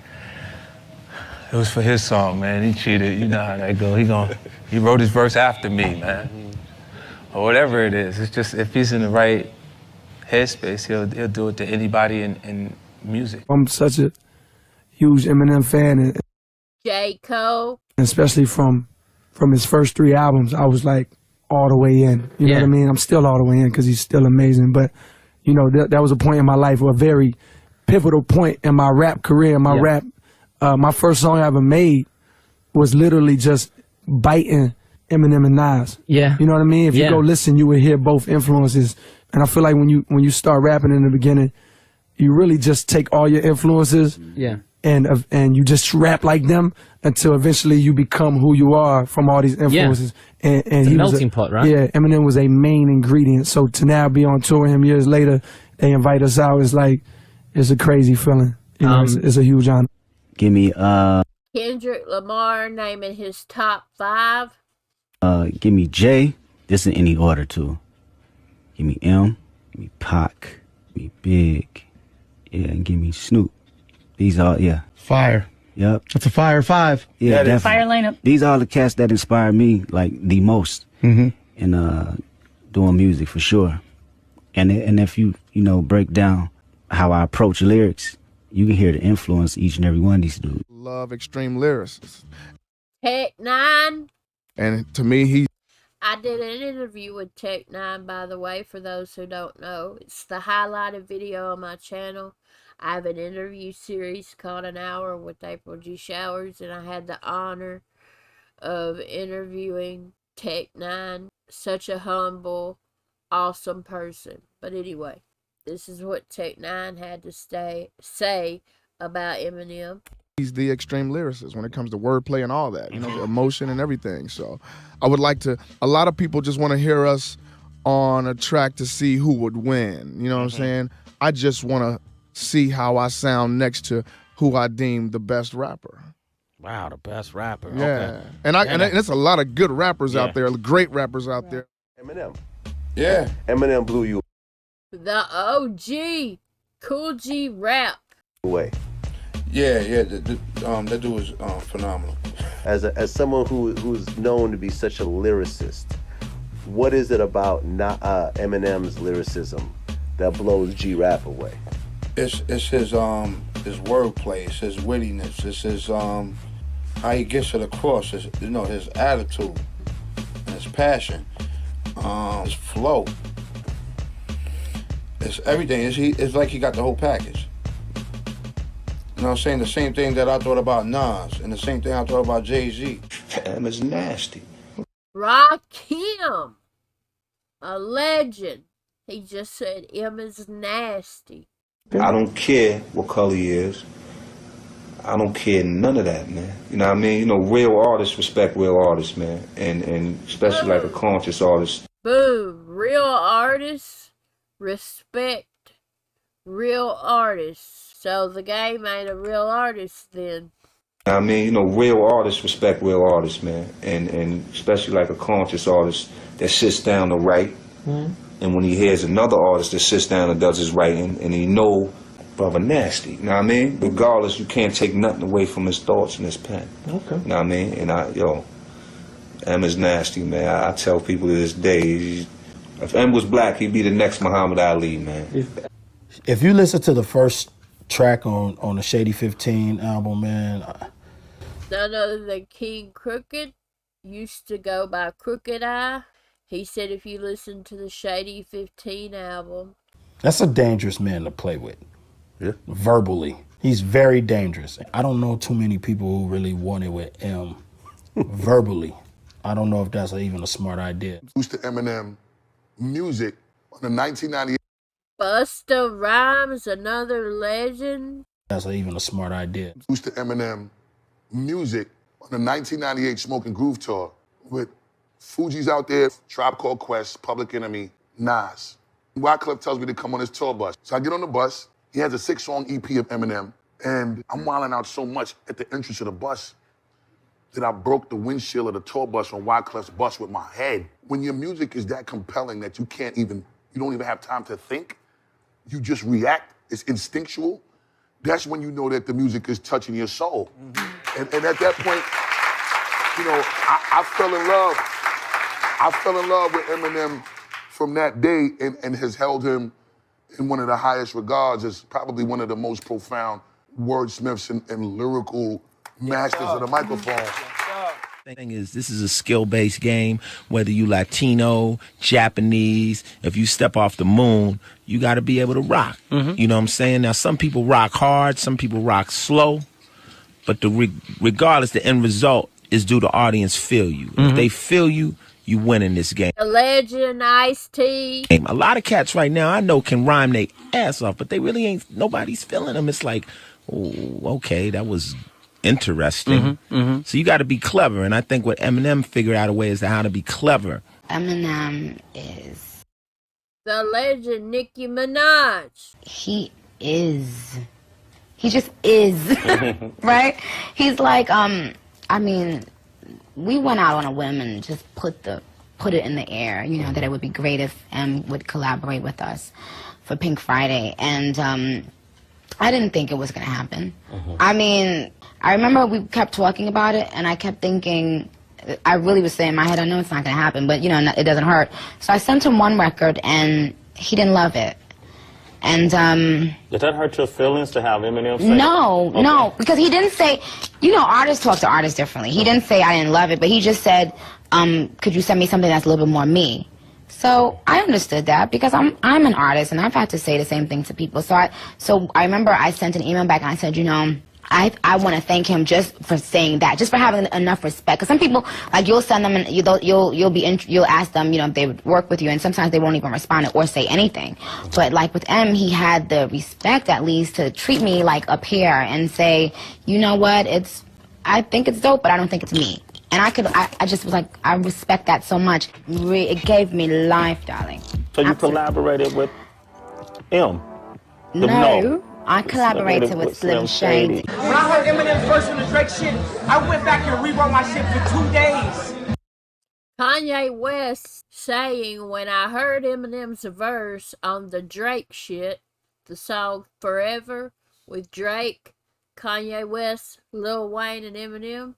it was for his song, man. He cheated, you know how that go. He wrote his verse after me, man. Or whatever it is. It's just, if he's in the right headspace, he'll do it to anybody in music. I'm such a huge Eminem fan, and J. Cole. especially from his first 3 albums, I was like all the way in. You know what I mean? I'm still all the way in because he's still amazing. But, you know, that was a point in my life, a very pivotal point in my rap career, my rap. My first song I ever made was literally just biting Eminem and Nas. Yeah. You know what I mean? If you go listen, you would hear both influences. And I feel like when you start rapping in the beginning, you really just take all your influences and you just rap like them until eventually you become who you are from all these influences. And it's he a was melting pot, right? Yeah, Eminem was a main ingredient. So to now be on tour with him years later, they invite us out, it's a crazy feeling. You know, it's a huge honor. Give me Kendrick Lamar naming his top 5. give me J. This in any order too. Give me M. Give me Pac. Give me Big. Yeah, and give me Snoop. These are Fire. Yep. That's a fire 5. Yeah, definitely. Fire lineup. These are the cats that inspire me like the most in doing music for sure. And if you break down how I approach lyrics, you can hear the influence each and every one of these dudes. Love extreme lyricists. Tech 9. And to me, I did an interview with Tech 9, by the way, for those who don't know. It's the highlighted video on my channel. I have an interview series called An Hour with April G. Showers, and I had the honor of interviewing Tech 9. Such a humble, awesome person. But anyway, this is what Tech 9 had to say about Eminem. he's the extreme lyricist when it comes to wordplay and all that, the emotion and everything. So I would like to, a lot of people just want to hear us on a track to see who would win. You know what I'm saying? I just want to see how I sound next to who I deem the best rapper. Wow, the best rapper. Yeah. Okay. And there's a lot of good rappers out there, great rappers out there. Eminem. Yeah. Eminem blew you The OG, Cool G Rap. away. Yeah, that dude was phenomenal. As someone who's known to be such a lyricist, what is it about Eminem's lyricism that blows G-Rap away? It's his wordplay, it's his wittiness, it's his how he gets it across, his attitude, and his passion, his flow. It's everything. It's like he got the whole package. You know what I'm saying? The same thing that I thought about Nas, and the same thing I thought about Jay-Z. Em is nasty. Rakim, a legend. He just said M is nasty. I don't care what color he is. I don't care none of that, man. You know what I mean? Real artists respect real artists, man. And especially like a conscious artist. Boom. Real artists respect real artists. So the game ain't a real artist then. I mean, real artists respect real artists, man. And especially like a conscious artist that sits down to write. And when he hears another artist that sits down and does his writing, and he know, brother, nasty. You know what I mean? Regardless, you can't take nothing away from his thoughts and his pen. Okay. You know what I mean? And M is nasty, man. I tell people to this day, if M was black, he'd be the next Muhammad Ali, man. If you listen to the first track on the Shady 15 album, man. None other than King Crooked. used to go by Crooked Eye. He said if you listen to the Shady 15 album. That's a dangerous man to play with. Yeah. Verbally. He's very dangerous. I don't know too many people who really want it with M verbally. I don't know if that's even a smart idea. Used to Eminem music on the 1998. Busta Rhymes, another legend. That's even a smart idea. Used to Eminem music on the 1998 Smoke and Groove tour with Fugees out there, Tribe Called Quest, Public Enemy, Nas. Wyclef tells me to come on his tour bus. So I get on the bus. He has a 6-song EP of Eminem, and I'm wilding out so much at the entrance of the bus that I broke the windshield of the tour bus on Wyclef's bus with my head. When your music is that compelling that you don't even have time to think, you just react, it's instinctual, that's when you know that the music is touching your soul. Mm-hmm. And at that point, I fell in love with Eminem from that day and has held him in one of the highest regards as probably one of the most profound wordsmiths and lyrical masters of the microphone. The thing is, this is a skill-based game, whether you Latino, Japanese, if you step off the moon, you got to be able to rock. Mm-hmm. You know what I'm saying? Now, some people rock hard, some people rock slow, but regardless, the end result is do the audience feel you. Mm-hmm. If they feel you, you win in this game. The legend, Ice-T. A lot of cats right now I know can rhyme their ass off, but they really ain't, nobody's feeling them. It's like, oh, okay, that was interesting. Mm-hmm, mm-hmm. So you got to be clever, and I think what Eminem figured out a way is how to be clever. Eminem is the legend, Nicki Minaj. He just is. Right? He's like, I mean, we went out on a whim and just put it in the air, that it would be great if M would collaborate with us for Pink Friday, and I didn't think it was going to happen. Mm-hmm. I mean, I remember we kept talking about it, and I kept thinking, I really was saying in my head, I know it's not going to happen, but, it doesn't hurt. So I sent him one record, and he didn't love it. And, did that hurt your feelings to have Eminem say No, because he didn't say, artists talk to artists differently. He didn't say I didn't love it, but he just said, could you send me something that's a little bit more me? So I understood that because I'm an artist and I've had to say the same thing to people. So I remember I sent an email back and I said, I want to thank him just for saying that, just for having enough respect. Because some people, like, you'll send them and you'll ask them, if they would work with you, and sometimes they won't even respond or say anything. But like with M, he had the respect at least to treat me like a peer and say, you know what, I think it's dope, but I don't think it's me. And I just was like, I respect that so much. It gave me life, darling. So you collaborated with M? No. I collaborated with Slim Shady. When I heard Eminem's verse on the Drake shit, I went back and rewrote my shit for 2 days. Kanye West saying, when I heard Eminem's verse on the Drake shit, the song Forever with Drake, Kanye West, Lil Wayne, and Eminem.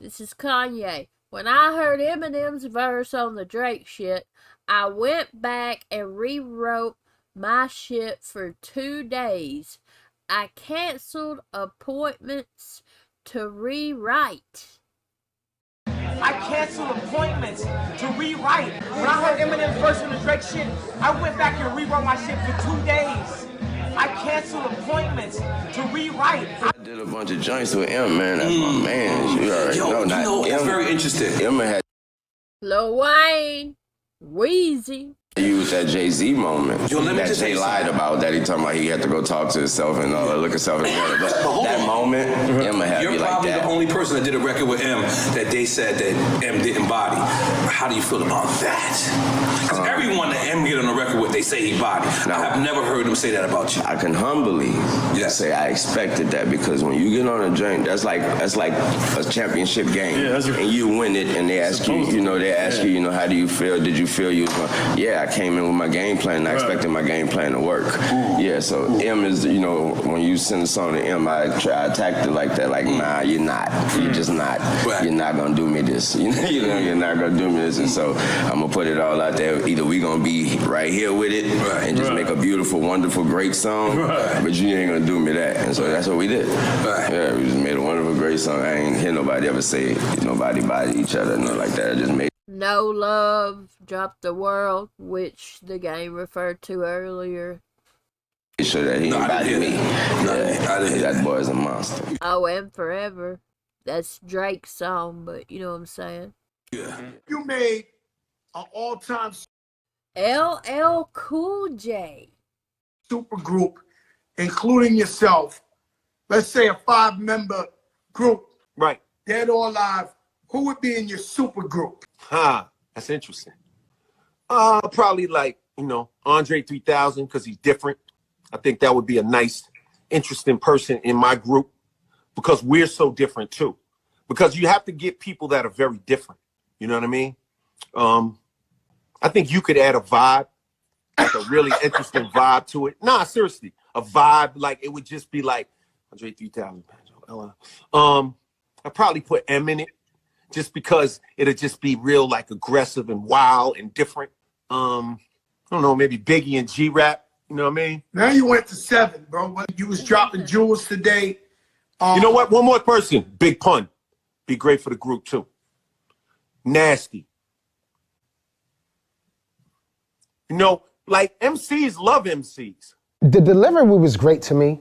This is Kanye. When I heard Eminem's verse on the Drake shit, I went back and rewrote my shit for 2 days. I canceled appointments to rewrite. I canceled appointments to rewrite. When I heard Eminem's verse on the Drake shit, I went back and rewrote my shit for 2 days. I canceled appointments to rewrite. I did a bunch of joints with M, man. That's my man. You already know. That's very interesting. M had Lil Wayne, Weezy. Use that Jay-Z moment that Jay lied about, that he talking about he had to go talk to himself and look himself in the mirror. But that moment, Emma had You're me like probably that. the only person that did a record with M that they said that M didn't body. How do you feel about that? Because everyone that M get on a record with, they say he body. I have never heard them say that about you. I can humbly say I expected that, because when you get on a joint, that's like a championship game, and you win it, and they ask you, how do you feel? Did you feel you was going? Yeah, I came in with my game plan, I expected my game plan to work. Yeah, so M is, you know, when you send a song to M, I attacked it like that, like, nah, you're not. You're just not. You're not gonna do me this. You know, you're not gonna do me this. And so I'm gonna put it all out there. Either we gonna be right here with it and just make a beautiful, wonderful, great song, but you ain't gonna do me that. And so that's what we did. Yeah, we just made a wonderful, great song. I ain't hear nobody ever say nobody body each other, nothing like that. I just made No Love, Drop the World, which the game referred to earlier. sure that he ain't body me. That boy's a monster. Oh, and Forever. That's Drake's song, but you know what I'm saying. Yeah. You made an all-time LL Cool J super group, including yourself. Let's say a 5-member group. Right. Dead or alive. Who would be in your super group? That's interesting. Probably like, Andre 3000, because he's different. I think that would be a nice, interesting person in my group because we're so different too. Because you have to get people that are very different. You know what I mean? I think you could add a vibe, like a really interesting vibe to it. Nah, seriously, a vibe, like it would just be like Andre 3000. I'd probably put M in it just because it'll just be real like aggressive and wild and different. I don't know, maybe Biggie and G-Rap, you know what I mean? Now you went to 7, bro. You was dropping jewels today. You know what? One more person, Big Pun. Be great for the group too. Nasty. Like MCs love MCs. The delivery was great to me.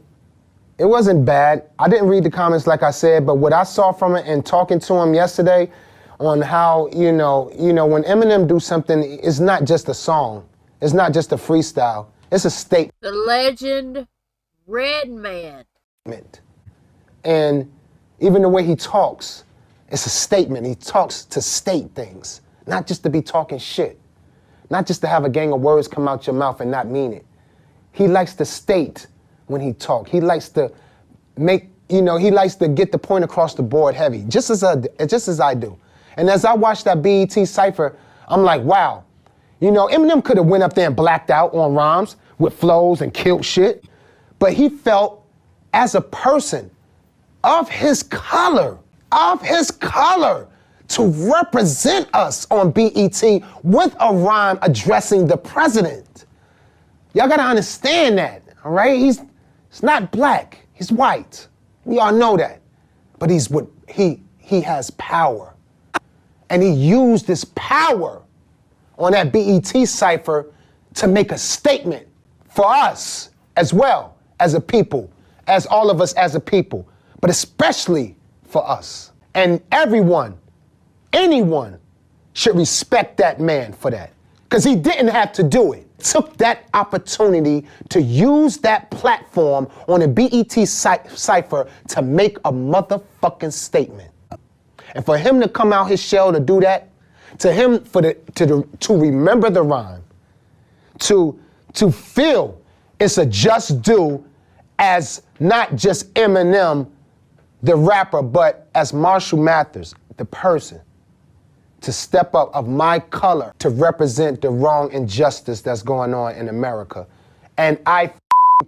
It wasn't bad. I didn't read the comments like I said, but what I saw from it and talking to him yesterday on how, when Eminem do something, it's not just a song. It's not just a freestyle. It's a statement. The legend, Redman. And even the way he talks, it's a statement. He talks to state things, not just to be talking shit. Not just to have a gang of words come out your mouth and not mean it. He likes to state when he talks. He likes to he likes to get the point across the board heavy, just as I do. And as I watched that BET Cypher, I'm like, wow. Eminem could have went up there and blacked out on rhymes with flows and killed shit, but he felt as a person of his color, to represent us on BET with a rhyme addressing the president. Y'all gotta understand that, all right? He's not black, he's white. We all know that. But he has power. And he used this power on that BET Cypher to make a statement for us as well as a people, as all of us as a people, but especially for us. And anyone should respect that man for that. Because he didn't have to do it. Took that opportunity to use that platform on a BET Cypher to make a motherfucking statement. And for him to come out his shell to do that, to remember the rhyme, to feel it's a just due as not just Eminem, the rapper, but as Marshall Mathers, the person, to step up of my color to represent the wrong injustice that's going on in America. And I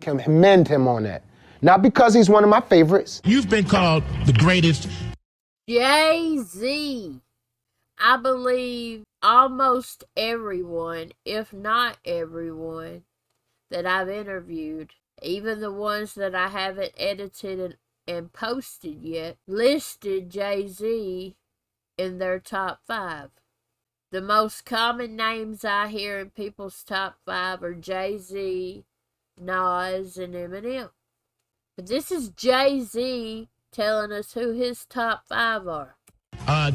commend him on that. Not because he's one of my favorites. You've been called the greatest. Jay-Z. I believe almost everyone, if not everyone, that I've interviewed, even the ones that I haven't edited and posted yet, listed Jay-Z in their top 5. The most common names I hear in people's top 5 are Jay-Z, Nas, and Eminem. But this is Jay-Z telling us who his top 5 are.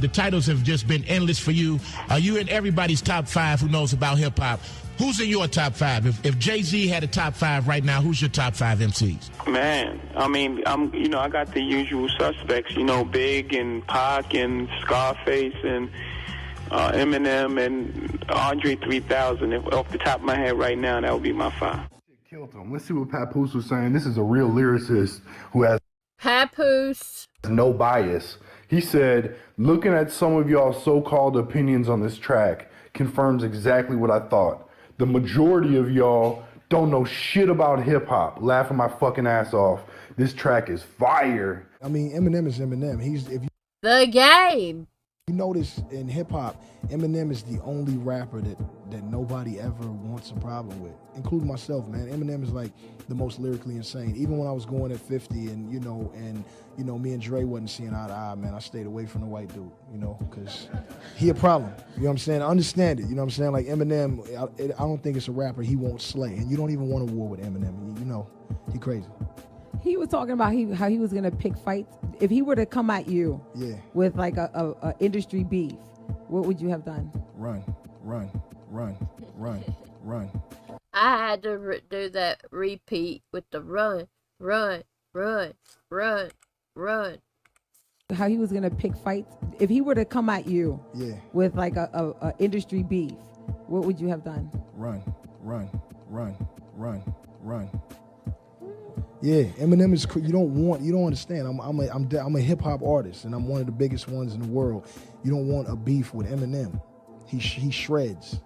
The titles have just been endless for you. Are you in everybody's top 5 who knows about hip-hop? Who's in your top 5? If Jay-Z had a top 5 right now, who's your top 5 MCs? Man, I mean, I got the usual suspects, Big and Pac and Scarface and Eminem and Andre 3000. Off the top of my head right now, that would be my 5. Killed him. Let's see what Papoose was saying. This is a real lyricist who has Papoose. No bias. He said, looking at some of y'all's so-called opinions on this track confirms exactly what I thought. The majority of y'all don't know shit about hip hop. Laughing my fucking ass off. This track is fire. I mean, Eminem is Eminem. If The Game. you notice in hip hop, Eminem is the only rapper that nobody ever wants a problem with, including myself, man. Eminem is like the most lyrically insane. Even when I was going at 50 and me and Dre wasn't seeing eye to eye, man, I stayed away from the white dude, because he a problem. You know what I'm saying? I understand it. You know what I'm saying? Like Eminem, I don't think it's a rapper he won't slay, and you don't even want a war with Eminem. He crazy. He was talking about how he was gonna pick fights. If he were to come at you with like a industry beef, what would you have done? Run. I had to do that repeat with the run. How he was gonna pick fights. If he were to come at you with like a industry beef, what would you have done? Run. Yeah, Eminem is. You don't understand. I'm a hip hop artist, and I'm one of the biggest ones in the world. You don't want a beef with Eminem. He shreds.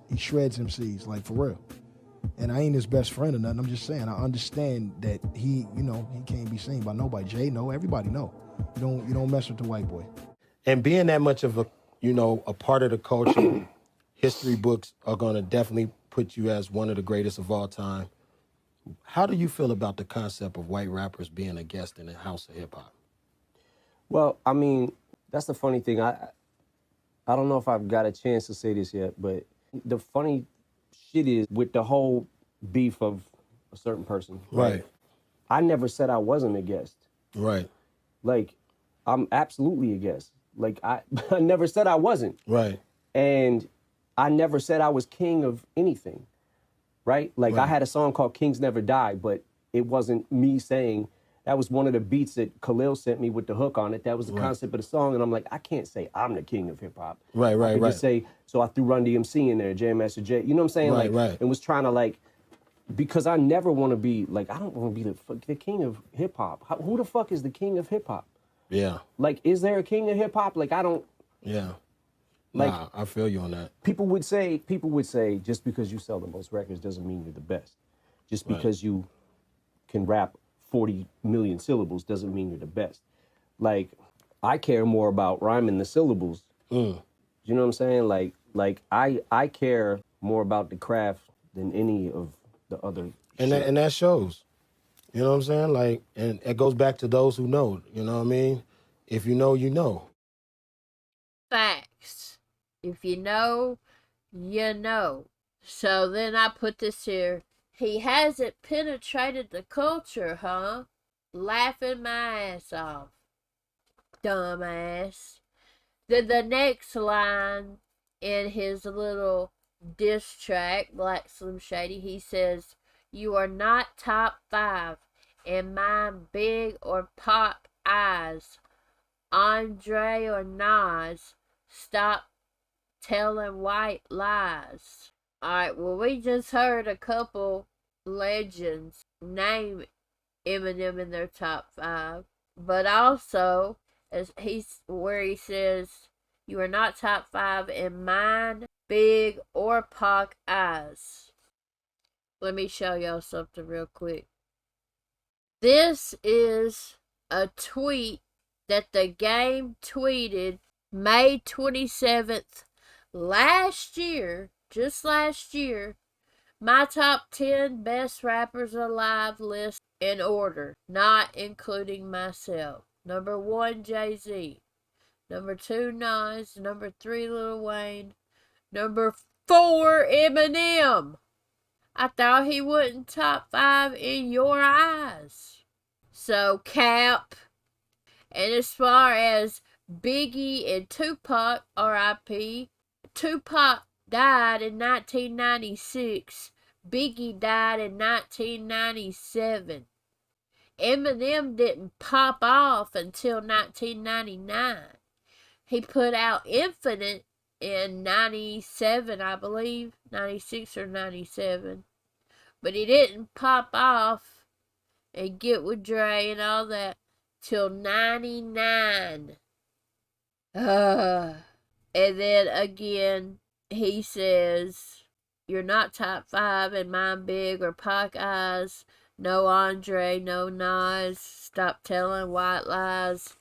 He shreds MCs, like, for real. And I ain't his best friend or nothing. I'm just saying, I understand that he can't be seen by nobody. Jay know, everybody know. You don't mess with the white boy. And being that much of a part of the culture, history books are going to definitely put you as one of the greatest of all time. How do you feel about the concept of white rappers being a guest in the house of hip hop? Well, I mean, that's the funny thing. I don't know if I've got a chance to say this yet, but the funny shit is with the whole beef of a certain person. Right. I never said I wasn't a guest. Right. Like, I'm absolutely a guest. Like, I never said I wasn't. Right. And I never said I was king of anything. Right? Like, I had a song called Kings Never Die, but it wasn't me saying, that was one of the beats that Khalil sent me with the hook on it. That was the concept of the song. And I'm like, I can't say I'm the king of hip hop. Right. I could just say, so I threw Run DMC in there, Jam Master Jay. You know what I'm saying? Right. And was trying to, because I never want to be, I don't want to be the king of hip hop. Who the fuck is the king of hip hop? Yeah. Like, is there a king of hip hop? Like, I don't. Yeah. Like, nah, I feel you on that. People would say, just because you sell the most records doesn't mean you're the best. Just because you can rap 40 million syllables doesn't mean you're the best. Like, I care more about rhyming the syllables. You know what I'm saying? Like I care more about the craft than any of the other and that shows. You know what I'm saying? Like, and it goes back to those who know. You know what I mean? If you know, you know. Facts. If you know, you know. So then I put this here. He hasn't penetrated the culture, huh? Laughing my ass off. Dumbass. Then the next line in his little diss track, Black Slim Shady, he says, "You are not top 5 in my big or pop eyes. Andre or Nas, stop telling white lies." Alright, well, we just heard a couple legends name Eminem in their top 5. But also, where he says, "You are not top 5 in mine, big, or Pac eyes." Let me show y'all something real quick. This is a tweet that The Game tweeted May 27th last year, just last year. My top 10 best rappers alive list in order, not including myself. Number 1, Jay-Z. Number 2, Nas. Number 3, Lil Wayne. Number 4, Eminem. I thought he wasn't top 5 in your eyes. So, Cap. And as far as Biggie and Tupac, R.I.P., Tupac died in 1996. Biggie died in 1997. Eminem didn't pop off until 1999. He put out Infinite in 97, I believe, 96 or 97. But he didn't pop off and get with Dre and all that till 99. And then again, he says, You're not top 5 in Mind Big or Pac eyes. No Andre, no Nas. Stop telling white lies.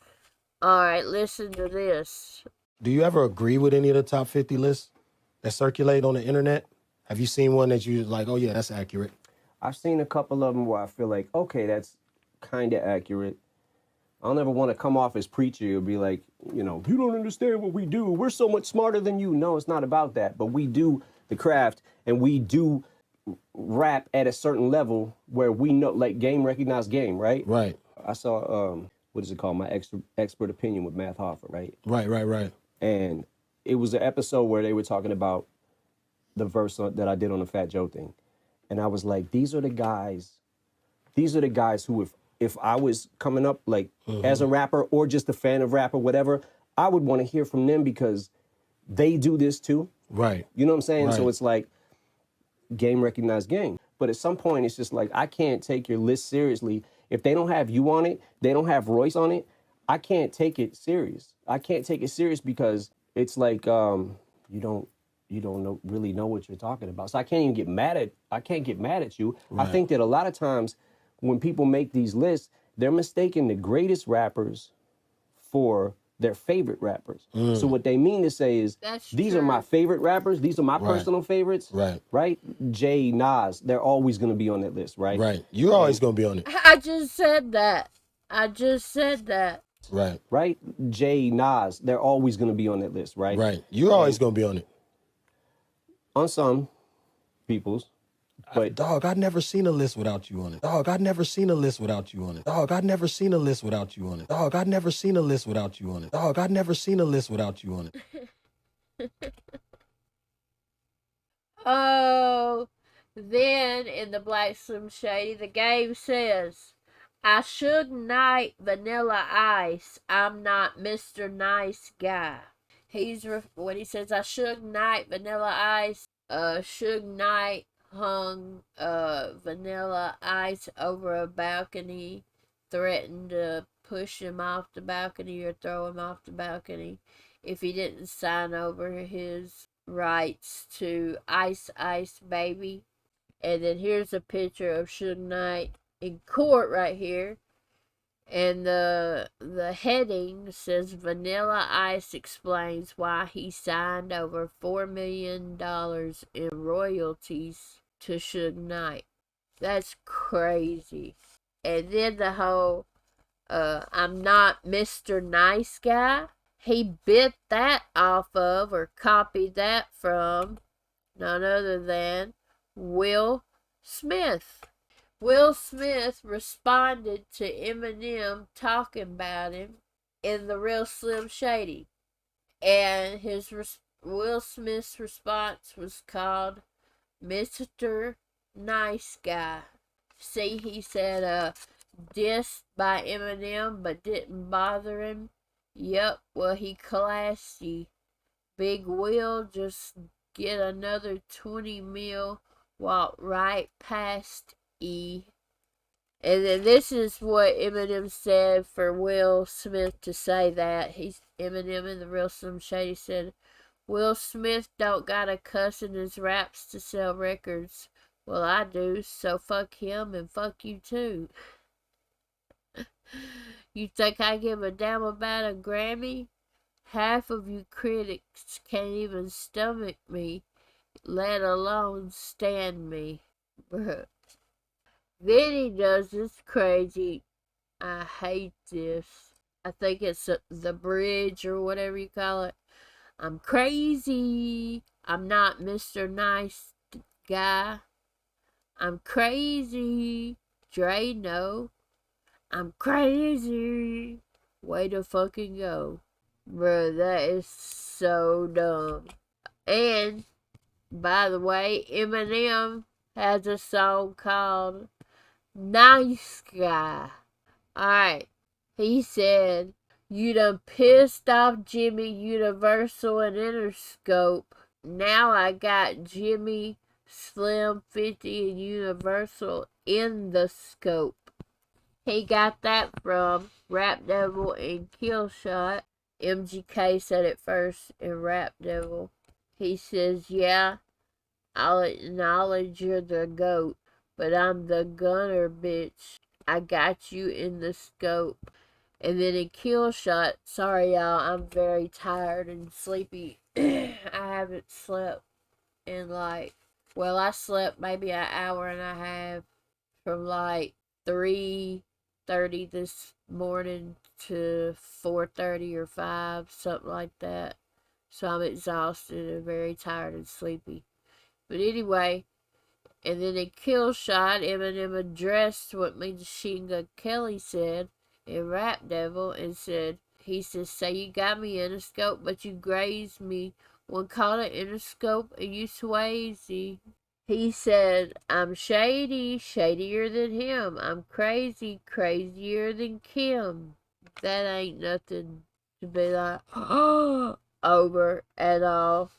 Alright, listen to this. Do you ever agree with any of the top 50 lists that circulate on the internet? Have you seen one that you like, oh yeah, that's accurate? I've seen a couple of them where I feel like, okay, that's kind of accurate. I don't ever want to come off as preachy or be like, you know, you don't understand what we do. We're so much smarter than you. No, it's not about that. But we do the craft and we do rap at a certain level where we know, like game recognized game, right? Right. I saw, what is it called? My expert opinion with Math Hoffa, right? Right. And it was an episode where they were talking about the verse that I did on the Fat Joe thing. And I was like, these are the guys who if I was coming up like as a rapper or just a fan of rap or whatever, I would want to hear from them because they do this too. Right. You know what I'm saying? Right. So it's like game recognized game. But at some point it's just like, I can't take your list seriously. If they don't have you on it, they don't have Royce on it, I can't take it serious. I can't take it serious because it's like you don't really know what you're talking about. So I can't get mad at you. Right. I think that a lot of times when people make these lists, they're mistaking the greatest rappers for their favorite rappers. So what they mean to say is, these are my favorite rappers. These are my personal favorites. Right? Jay, Nas, they're always going to be on that list, right? Right. You're always going to be on it. I just said that. Right. Right? Jay, Nas, they're always going to be on that list, right? Right. You're always going to be on it. On some people's. But dog, I've never seen a list without you on it. Dog, I've never seen a list without you on it. Dog, I've never seen a list without you on it. Dog, I've never seen a list without you on it. Dog, I've never seen a list without you on it. Oh, then in the Black Slim Shady, the game says, I Suge Knight Vanilla Ice. I'm not Mr. Nice Guy. When he says I Suge Knight Vanilla Ice, Suge Knight hung Vanilla Ice over a balcony, threatened to push him off the balcony or throw him off the balcony if he didn't sign over his rights to Ice Ice Baby. And then here's a picture of Suge Knight in court right here. And the heading says Vanilla Ice explains why he signed over $4 million in royalties to Suge Knight. That's crazy. And then the whole I'm not Mr. Nice Guy. He bit that off of or copied that from none other than Will Smith. Will Smith responded to Eminem talking about him in The Real Slim Shady. And Will Smith's response was called Mr. Nice Guy. See, he said, dissed by Eminem but didn't bother him. Yep, well, he classy. Big Will just get another 20 mil, walk right past E. And then this is what Eminem said for Will Smith to say that. Eminem in The Real Slim Shady said, Will Smith don't gotta cuss in his raps to sell records. Well, I do, so fuck him and fuck you too. You think I give a damn about a Grammy? Half of you critics can't even stomach me, let alone stand me. Bruh. Then he does this crazy, I hate this. I think it's the bridge or whatever you call it. I'm crazy. I'm not Mr. Nice Guy. I'm crazy. Dre, no. I'm crazy. Way to fucking go. Bro, that is so dumb. And, by the way, Eminem has a song called Nice Guy. Alright. He said, you done pissed off Jimmy, Universal, and Interscope. Now I got Jimmy, Slim 50, and Universal in the scope. He got that from Rap Devil and Killshot. MGK said it first in Rap Devil. He says, yeah, I'll acknowledge you're the GOAT, but I'm the gunner, bitch. I got you in the scope. And then in Kill Shot, sorry y'all, I'm very tired and sleepy. I haven't slept in like, well, I slept maybe an hour and a half from like 3:30 this morning to 4:30 or 5, something like that. So I'm exhausted and very tired and sleepy. But anyway, and then in Kill Shot, Eminem addressed what Machine Gun Kelly said in Rap Devil and said, he says, say you got me in a scope, but you grazed me. One caught it in a scope and you Swayze. He said, I'm shady, shadier than him. I'm crazy, crazier than Kim. That ain't nothing to be like, over at all.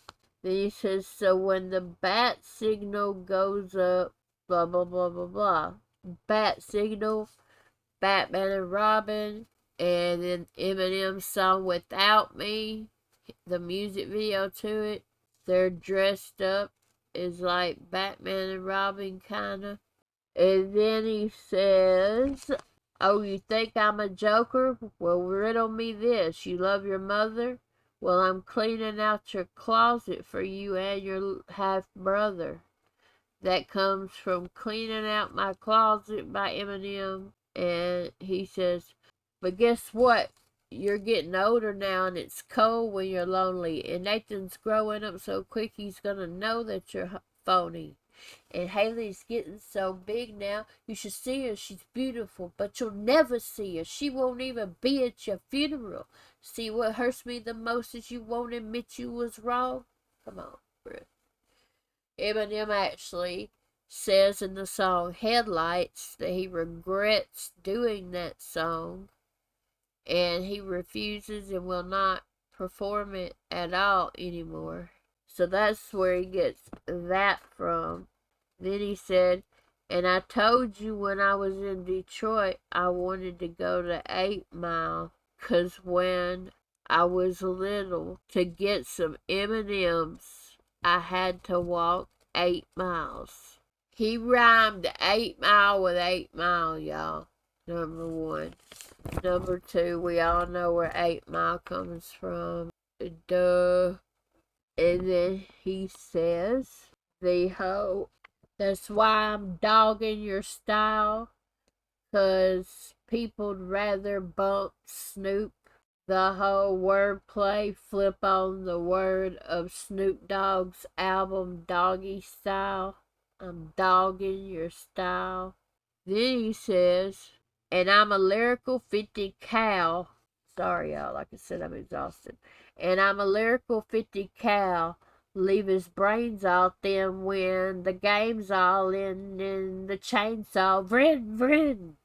Then he says, so when the bat signal goes up, blah, blah, blah, blah, blah. Bat signal, Batman and Robin, and then Eminem's song Without Me, the music video to it, they're dressed up as like Batman and Robin, kinda. And then he says, oh, you think I'm a joker? Well, riddle me this. You love your mother? Well, I'm cleaning out your closet for you and your half-brother. That comes from Cleaning Out My Closet by Eminem. And he says, but guess what? You're getting older now and it's cold when you're lonely. And Nathan's growing up so quick he's gonna know that you're phony. And Haley's getting so big now, you should see her, she's beautiful, but you'll never see her. She won't even be at your funeral. See, what hurts me the most is you won't admit you was wrong. Come on, bro. Eminem actually says in the song Headlights that he regrets doing that song, and he refuses and will not perform it at all anymore. So that's where he gets that from. Then he said, and I told you when I was in Detroit I wanted to go to 8 Mile, 'cause when I was little, to get some M&Ms, I had to walk 8 miles. He rhymed 8 Mile with 8 Mile, y'all. Number one. Number two, we all know where 8 Mile comes from. Duh. And then he says, the hoe, that's why I'm dogging your style, 'cause people'd rather bump Snoop. The whole wordplay flip on the word of Snoop Dogg's album Doggy Style. I'm dogging your style. Then he says, and I'm a lyrical 50 cal. Sorry, y'all, like I said, I'm exhausted. And I'm a lyrical 50 cal. Leave his brains all thin when the game's all in and the chainsaw. Vrin, vrin.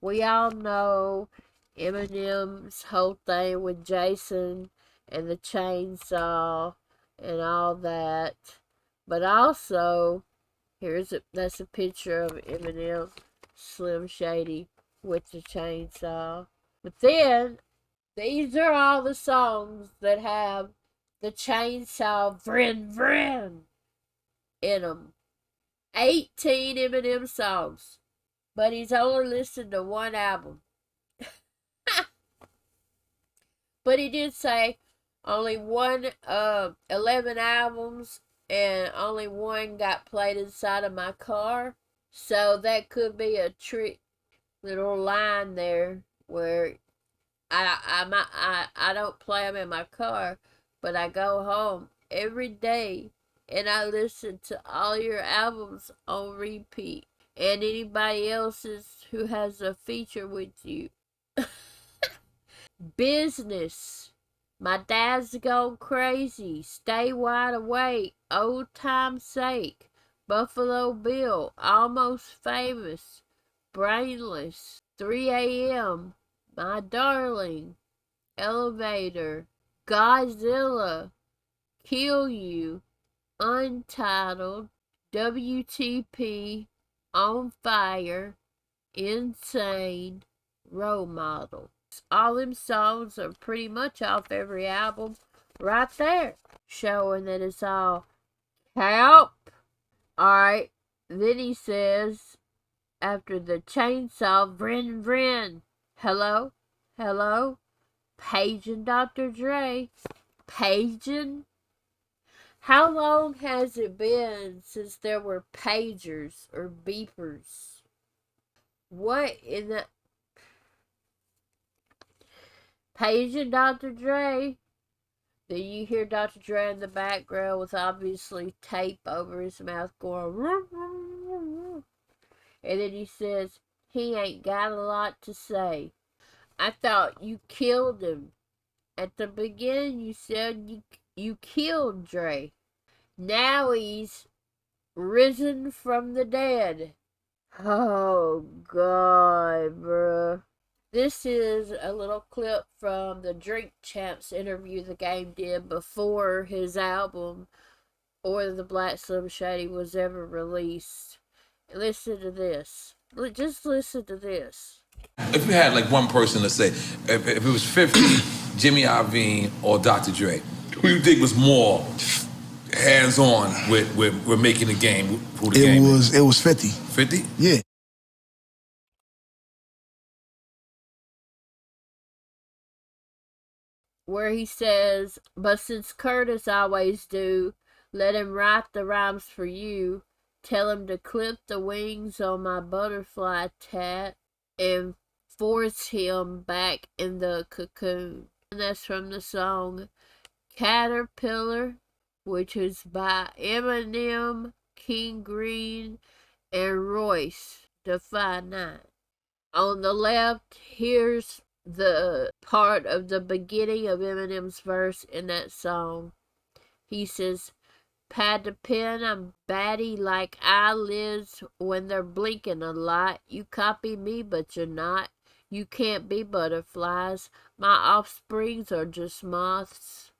We all know Eminem's whole thing with Jason and the chainsaw and all that. But also, that's a picture of Eminem, Slim Shady, with the chainsaw. But then, these are all the songs that have the chainsaw vrin vrin in them. 18 Eminem songs. But he's only listened to one album. But he did say only 11 albums and only one got played inside of my car. So that could be a trick little line there where I don't play them in my car, but I go home every day and I listen to all your albums on repeat and anybody else's who has a feature with you. Business. My dad's gone crazy. Stay wide awake. Old time's sake. Buffalo Bill. Almost famous. Brainless. 3 a.m. My darling. Elevator. Godzilla. Kill You. Untitled. WTP. On Fire. Insane. Role Model. All them songs are pretty much off every album right there, showing that it's all Help! Alright, then he says, after the chainsaw, Vrin Vrin. Hello? Hello? Paging Dr. Dre. Paging? How long has it been since there were pagers or beepers? What in the... Paging Dr. Dre? Then you hear Dr. Dre in the background with obviously tape over his mouth going... Roo, roo, roo. And then he says, he ain't got a lot to say. I thought you killed him. At the beginning you said you killed Dre. Now he's risen from the dead. Oh, God, bruh. This is a little clip from the Drink Champs interview the Game did before his album or the Black Slim Shady was ever released. Listen to this. Just listen to this. If you had like one person to say, if it was 50, Jimmy Iovine or Dr. Dre, who you think was more hands-on with making the game? Who the game is? It was 50. 50? Yeah. Where he says, but since Curtis always do, let him write the rhymes for you. Tell him to clip the wings on my butterfly tat and force him back in the cocoon. And that's from the song Caterpillar, which is by Eminem, King Green, and Royce da 5'9". On the left, here's the part of the beginning of Eminem's verse in that song. He says, pad the pen, I'm batty like eyelids when they're blinking a lot. You copy me, but you're not. You can't be butterflies. My offsprings are just moths.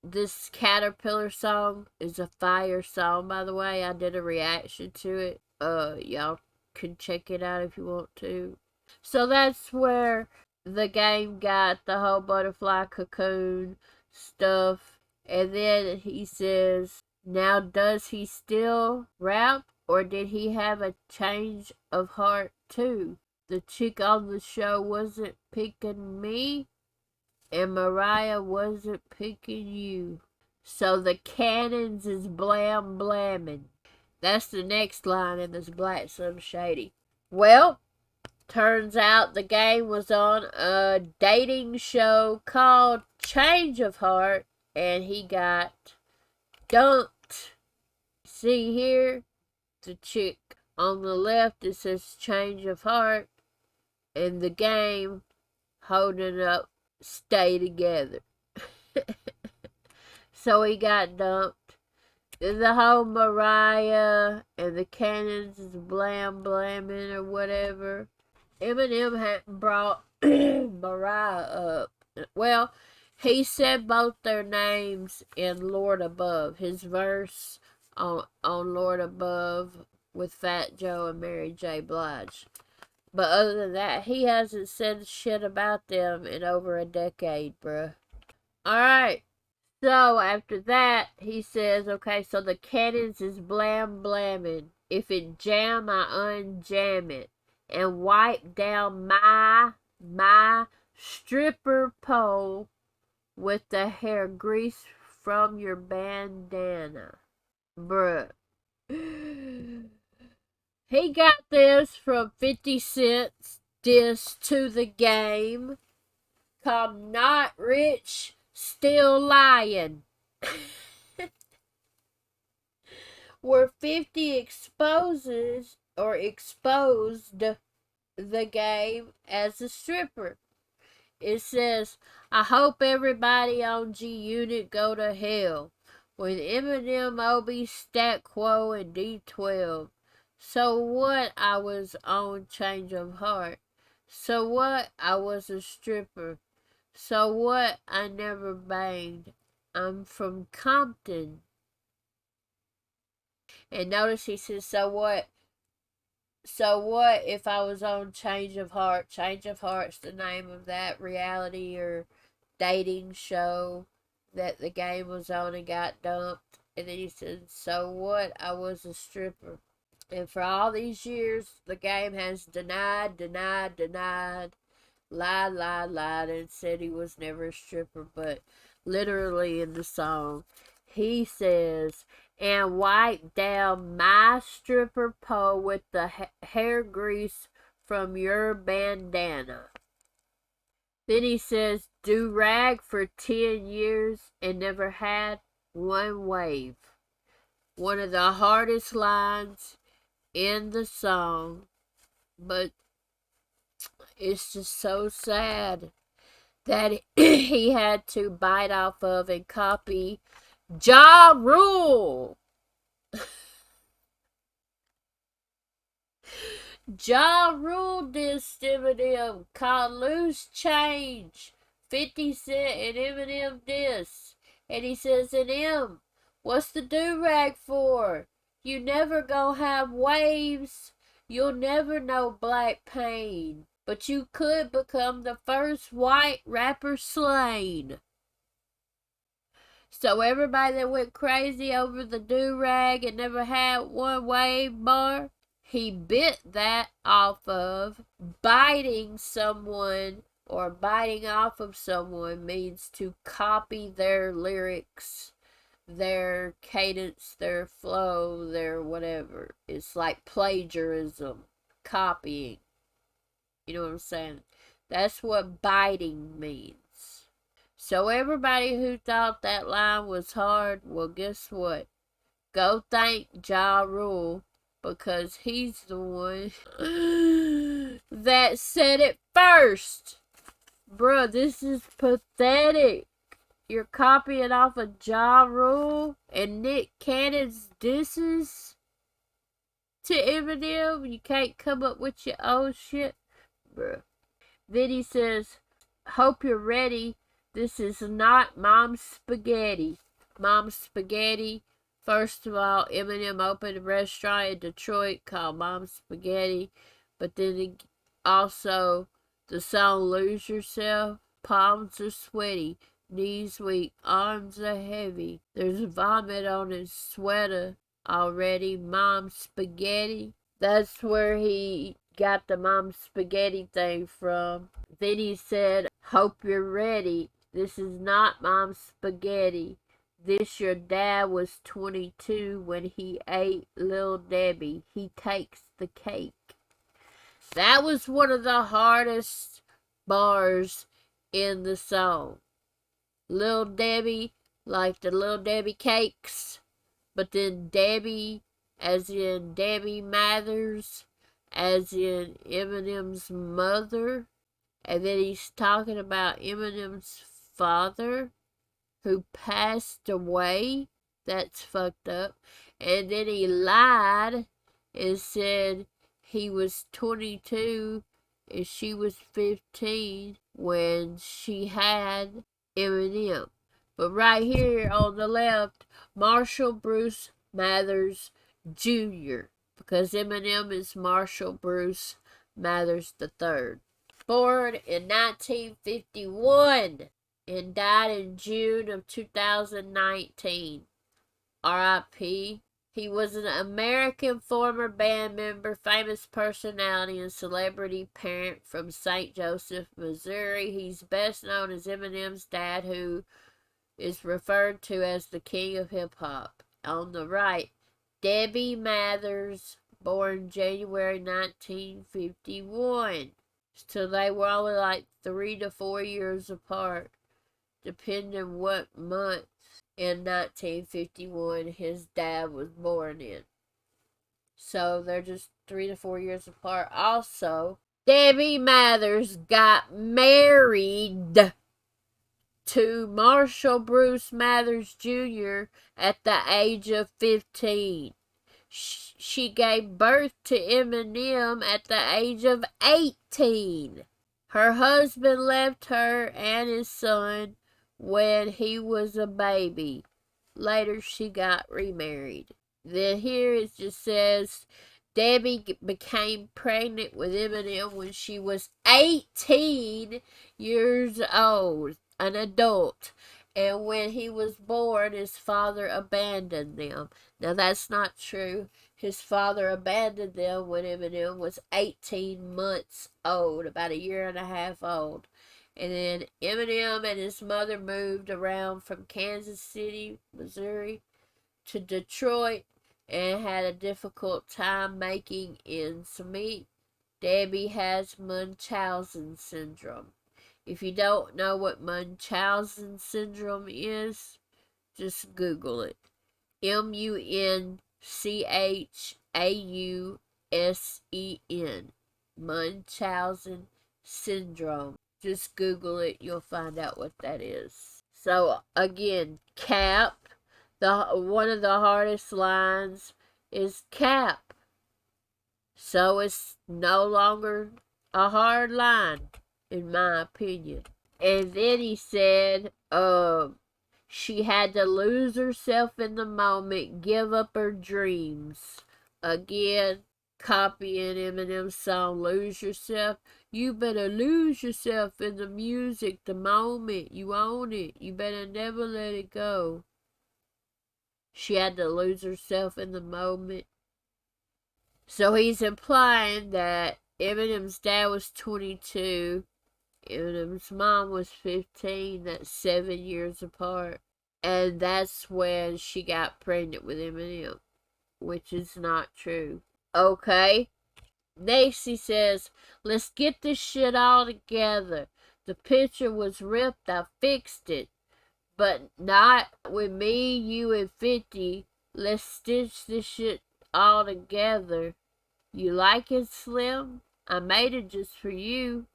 This Caterpillar song is a fire song, by the way. I did a reaction to it. Y'all can check it out if you want to. So that's where the Game got the whole butterfly cocoon stuff. And then he says, now does he still rap or did he have a change of heart too? The chick on the show wasn't picking me and Mariah wasn't picking you. So the cannons is blam blamming. That's the next line in this Black Slim Shady. Well, turns out the Game was on a dating show called Change of Heart, and he got dumped. See here, the chick on the left, it says Change of Heart, and the Game holding up Stay Together. So he got dumped. The whole Mariah and the Cannons is blam blamming or whatever. Eminem hadn't brought Mariah up. Well, he said both their names in Lord Above. His verse on Lord Above with Fat Joe and Mary J. Blige. But other than that, he hasn't said shit about them in over a decade, bruh. Alright. So after that, he says, okay, so the Cannons is blam blamming. If it jam, I unjam it. And wipe down my stripper pole with the hair grease from your bandana. Bruh. He got this from 50 Cent's diss to the Game called Not Rich, Still Lying. Where 50 exposes or exposed the Game as a stripper. It says, I hope everybody on G Unit go to hell. With Eminem, OB, Stat Quo, and D12. So what, I was on Change of Heart. So what, I was a stripper. So what, I never banged. I'm from Compton. And notice he says, so what if I was on Change of Heart? Change of Heart's the name of that reality or dating show that the Game was on and got dumped. And then he said, so what? I was a stripper. And for all these years, the game has denied, lied, and said he was never a stripper. But literally in the song, he says, and wipe down my stripper pole with the hair grease from your bandana. Then he says, do rag for 10 years and never had one wave. One of the hardest lines in the song, but it's just so sad that he had to bite off of and copy Ja Rule. Ja Rule dissed Eminem, called Loose Change. 50 Cent and Eminem diss. And he says, M, what's the do-rag for? You never gonna have waves. You'll never know black pain. But you could become the first white rapper slain. So everybody that went crazy over the do-rag and never had one wave bar, he bit that off of. Biting someone or biting off of someone means to copy their lyrics, their cadence, their flow, their whatever. It's like plagiarism, copying. You know what I'm saying? That's what biting means. So everybody who thought that line was hard, well, guess what? Go thank Ja Rule, because he's the one that said it first. Bruh, this is pathetic. You're copying off of Ja Rule and Nick Cannon's disses to Eminem. You can't come up with your own shit. Bruh. Then he says, hope you're ready. This is not Mom's Spaghetti. Mom's Spaghetti. First of all, Eminem opened a restaurant in Detroit called Mom's Spaghetti. But then also the song Lose Yourself. Palms are sweaty. Knees weak. Arms are heavy. There's vomit on his sweater already. Mom's Spaghetti. That's where he got the Mom's Spaghetti thing from. Then he said, hope you're ready. This is not Mom's Spaghetti. This your dad was 22 when he ate Lil Debbie. He takes the cake. That was one of the hardest bars in the song. Lil Debbie, like the Lil Debbie cakes. But then Debbie, as in Debbie Mathers, as in Eminem's mother. And then he's talking about Eminem's father, who passed away. That's fucked up. And then he lied and said he was 22 and she was 15 when she had Eminem. But right here on the left, Marshall Bruce Mathers Jr., because Eminem is Marshall Bruce Mathers III. Born in 1951 and died in June of 2019. R.I.P. He was an American former band member, famous personality, and celebrity parent from St. Joseph, Missouri. He's best known as Eminem's dad, who is referred to as the king of hip-hop. On the right, Debbie Mathers, born January 1951. So they were only like 3 to 4 years apart, depending what month in 1951 his dad was born in. So they're just 3 to 4 years apart. Also, Debbie Mathers got married to Marshall Bruce Mathers Jr. at the age of 15. She gave birth to Eminem at the age of 18. Her husband left her and his son when he was a baby. Later, she got remarried. Then here it just says, Debbie became pregnant with Eminem when she was 18 years old, an adult. And when he was born, his father abandoned them. Now, that's not true. His father abandoned them when Eminem was 18 months old, about a year and a half old. And then Eminem and his mother moved around from Kansas City, Missouri, to Detroit and had a difficult time making ends meet. Debbie has Munchausen syndrome. If you don't know what Munchausen syndrome is, just Google it. Munchausen. Munchausen syndrome. Just Google it. You'll find out what that is. So again, Cap. One of the hardest lines is Cap. So it's no longer a hard line, in my opinion. And then he said, she had to lose herself in the moment, give up her dreams. Again, copying Eminem's song, Lose Yourself. You better lose yourself in the music, the moment. You own it. You better never let it go. She had to lose herself in the moment. So he's implying that Eminem's dad was 22, Eminem's mom was 15, that's 7 years apart. And that's when she got pregnant with Eminem, which is not true. Okay. Next he says, let's get this shit all together. The picture was ripped, I fixed it. But not with me, you, and 50. Let's stitch this shit all together. You like it, Slim? I made it just for you.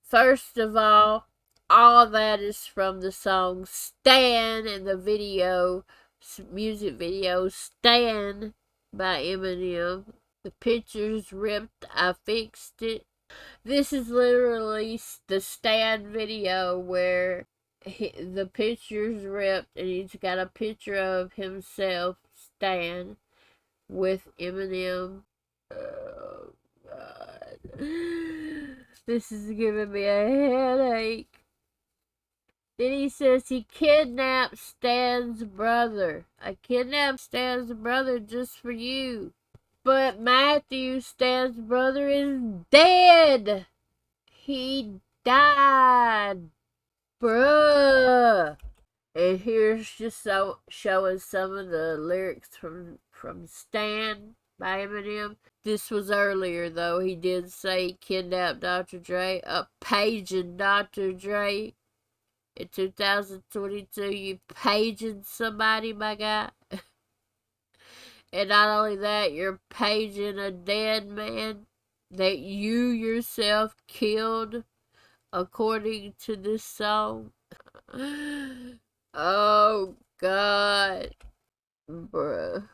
First of all that is from the song Stan and the music video Stan by Eminem. The picture's ripped, I fixed it. This is literally the Stan video where the picture's ripped and he's got a picture of himself, Stan, with Eminem. Oh, God. This is giving me a headache. Then he says he kidnapped Stan's brother. I kidnapped Stan's brother just for you. But Matthew, Stan's brother, is dead. He died. Bruh. And here's just showing some of the lyrics from Stan by Eminem. This was earlier, though. He did say he kidnapped Dr. Dre. Paging Dr. Dre. In 2022, you paging somebody, my guy. And not only that, you're paging a dead man that you yourself killed, according to this song. Oh, God. Bruh.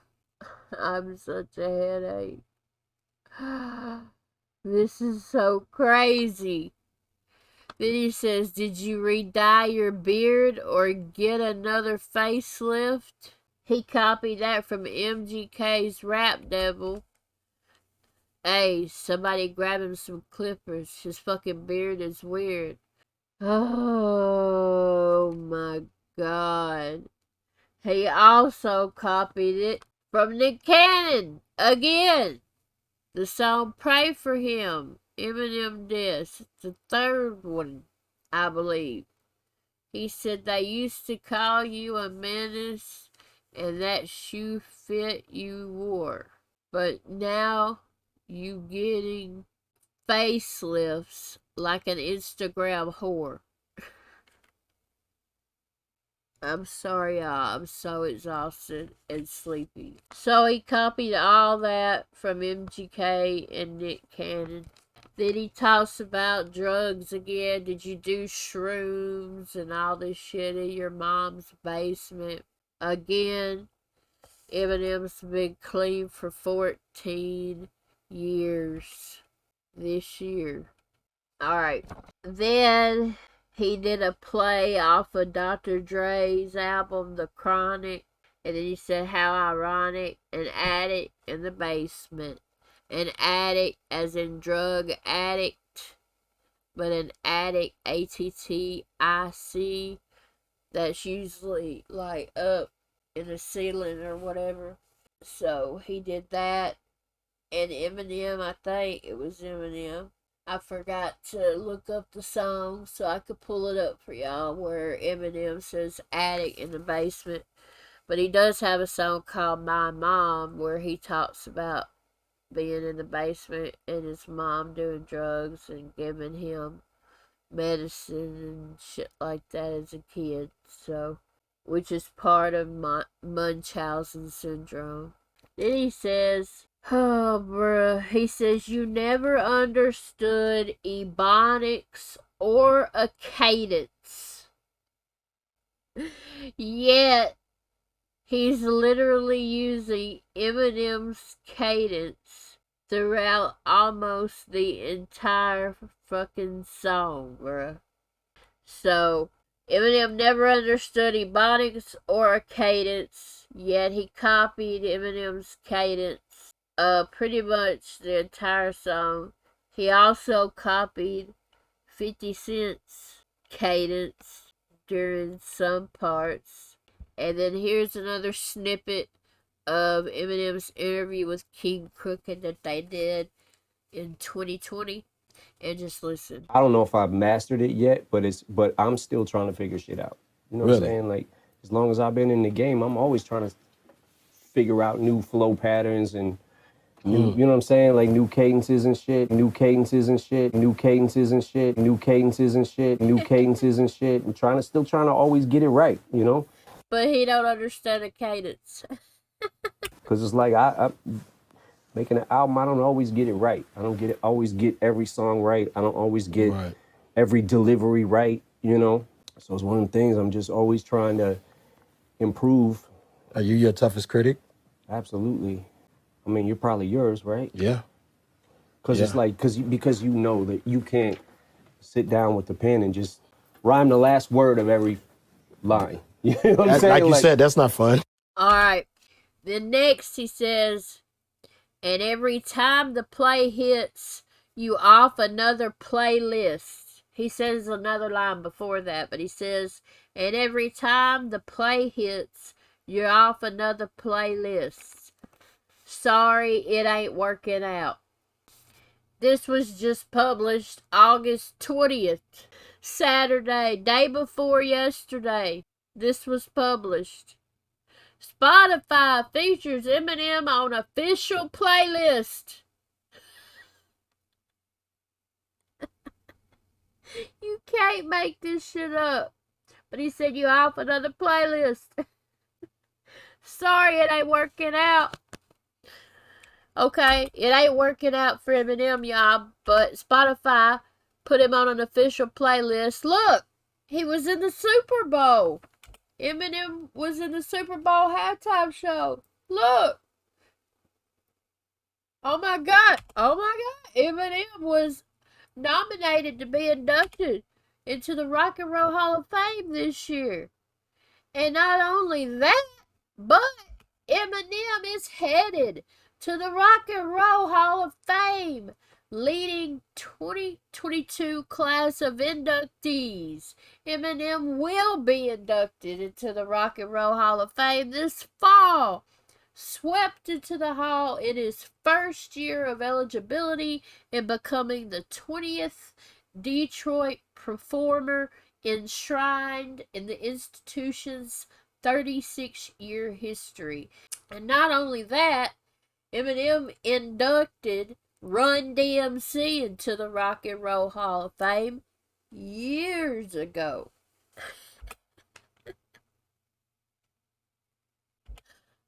I'm such a headache. This is so crazy. Then he says, did you re-dye your beard or get another facelift? He copied that from MGK's Rap Devil. Hey, somebody grab him some clippers. His fucking beard is weird. Oh my God. He also copied it from Nick Cannon. Again. The song Pray For Him. Eminem diss. The third one, I believe. He said they used to call you a menace and that shoe fit you wore. But now you getting facelifts like an Instagram whore. I'm sorry, y'all. I'm so exhausted and sleepy. So he copied all that from MGK and Nick Cannon. Then he talks about drugs again. Did you do shrooms and all this shit in your mom's basement? Again, Eminem's been clean for 14 years this year. Alright. Then he did a play off of Dr. Dre's album, The Chronic. And then he said, how ironic, an addict in the basement. An addict as in drug addict, but an addict, ATTIC, that's usually like up in the ceiling or whatever. So he did that. And Eminem, I think it was Eminem. I forgot to look up the song so I could pull it up for y'all where Eminem says attic in the basement. But he does have a song called My Mom where he talks about being in the basement and his mom doing drugs and giving him medicine and shit like that as a kid. So, which is part of Munchausen syndrome. Then he says, oh, bruh, he says, you never understood ebonics or a cadence. Yet, he's literally using Eminem's cadence throughout almost the entire fucking song, bruh. So, Eminem never understood ebonics or a cadence, yet he copied Eminem's cadence pretty much the entire song. He also copied 50 Cent's cadence during some parts. And then here's another snippet of Eminem's interview with King Crooked that they did in 2020. And just listen. I don't know if I've mastered it yet, but I'm still trying to figure shit out. You know what I'm saying? Like, as long as I've been in the game, I'm always trying to figure out new flow patterns and new, you know what I'm saying? Like new cadences and shit, new cadences and shit, new cadences and shit, new cadences and shit, new cadences and shit. I'm still trying to always get it right, you know? But he don't understand the cadence. Cause it's like I making an album, I don't always get it right. I don't always get every song right. I don't always get every delivery right, you know? So it's one of the things I'm just always trying to improve. Are you your toughest critic? Absolutely. I mean, you're probably yours, right? Yeah. Because it's like, because you know that you can't sit down with the pen and just rhyme the last word of every line. You know what I'm saying? Like you said, that's not fun. All right. Then next he says, and every time the play hits, you off another playlist. He says another line before that, but he says, and every time the play hits, you're off another playlist. Sorry, it ain't working out. This was just published August 20th, Saturday, day before yesterday. This was published. Spotify features Eminem on official playlist. You can't make this shit up. But he said you off another playlist. Sorry, it ain't working out. Okay, it ain't working out for Eminem, y'all, but Spotify put him on an official playlist. Look, he was in the Super Bowl. Eminem was in the Super Bowl halftime show. Look. Oh my God. Oh my God. Eminem was nominated to be inducted into the Rock and Roll Hall of Fame this year. And not only that, but Eminem is headed to the Rock and Roll Hall of Fame, leading 2022 class of inductees. Eminem will be inducted into the Rock and Roll Hall of Fame this fall. Swept into the hall in his first year of eligibility and becoming the 20th Detroit performer enshrined in the institution's 36-year history. And not only that, Eminem inducted Run DMC into the Rock and Roll Hall of Fame years ago.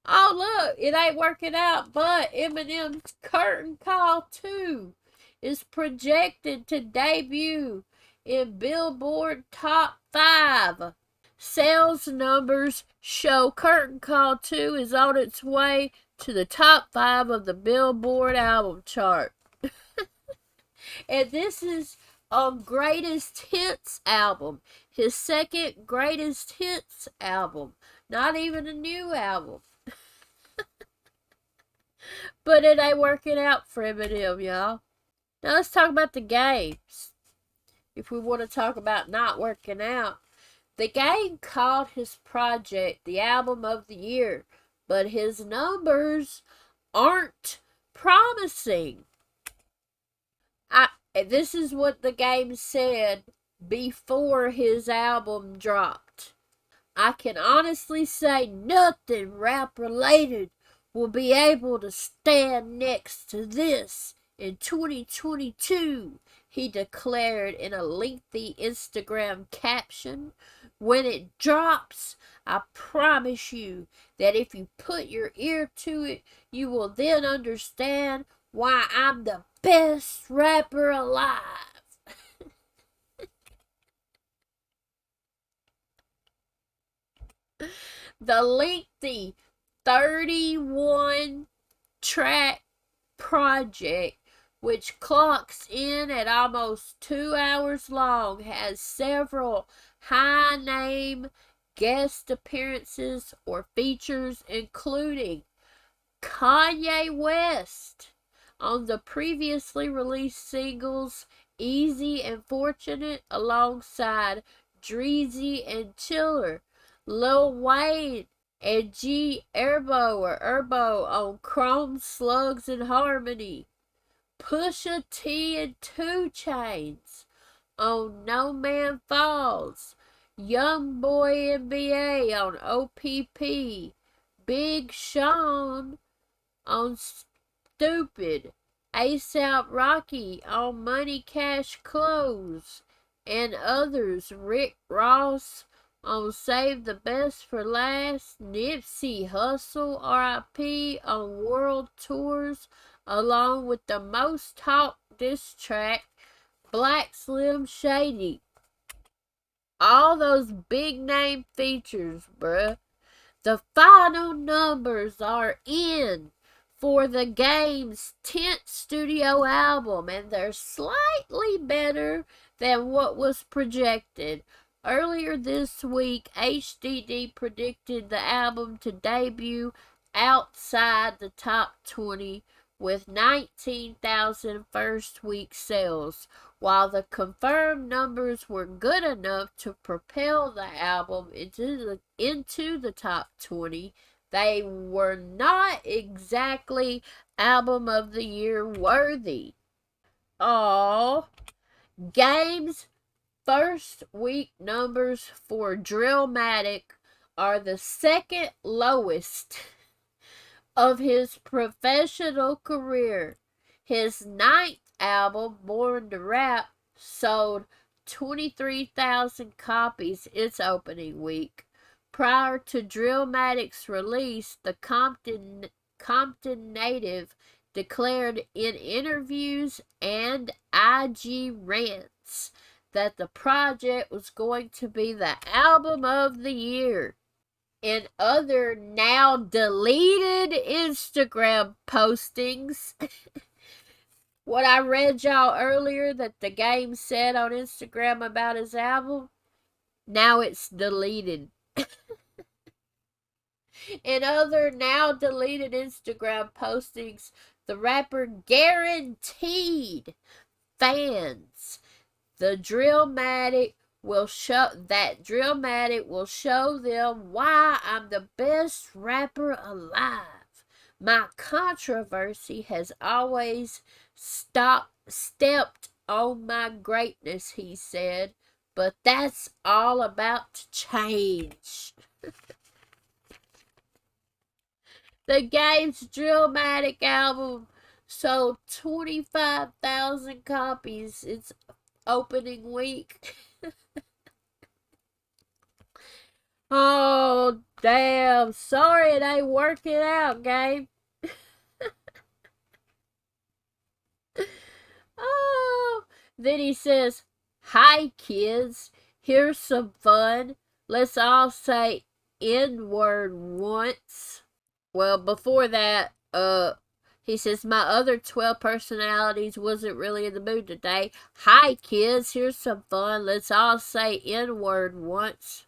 Oh, look, it ain't working out, but Eminem's Curtain Call 2 is projected to debut in Billboard Top 5. Sales numbers show Curtain Call 2 is on its way to the top 5 of the Billboard album chart. And this is a greatest hits album. His second greatest hits album. Not even a new album. But it ain't working out for Eminem, y'all. Now let's talk about the games. If we want to talk about not working out, The Game called his project the album of the year, but his numbers aren't promising. This is what The Game said before his album dropped. I can honestly say nothing rap related will be able to stand next to this in 2022, he declared in a lengthy Instagram caption. When it drops, I promise you that if you put your ear to it, you will then understand why I'm the best rapper alive. The lengthy 31 track project, which clocks in at almost 2 hours long, has several high name guest appearances or features, including Kanye West on the previously released singles Easy and Fortunate alongside Dreezy and Chiller, Lil Wayne and G Herbo on Chrome Slugs and Harmony, Pusha T and 2 Chainz on No Man Falls, Young Boy NBA on OPP, Big Sean on Stupid, ASAP Rocky on Money Cash Clothes, and others, Rick Ross on Save the Best for Last, Nipsey Hussle R.I.P. on World Tours, along with the most talked diss track, Black Slim Shady. All those big name features, bruh. The final numbers are in for The Game's 10th studio album, and they're slightly better than what was projected. Earlier this week, HDD predicted the album to debut outside the top 20 with 19,000 first week sales. While the confirmed numbers were good enough to propel the album into the top 20, they were not exactly album of the year worthy. Aww. Game's first week numbers for Drillmatic are the second lowest of his professional career. His ninth album, Born to Rap, sold 23,000 copies its opening week. Prior to Drillmatic's release, the Compton native declared in interviews and IG rants that the project was going to be the album of the year. In other now deleted Instagram postings, what I read y'all earlier that The Game said on Instagram about his album, now it's deleted. In other now deleted Instagram postings, the rapper guaranteed fans Drillmatic will show them why I'm the best rapper alive. My controversy has always stepped on my greatness, he said, but that's all about to change. The Game's Drillmatic album sold 25,000 copies its opening week. Oh, damn. Sorry it ain't working out, Game. Oh. Then he says, hi, kids. Here's some fun. Let's all say N-word once. Well, before that, he says, my other 12 personalities wasn't really in the mood today. Hi, kids. Here's some fun. Let's all say N-word once.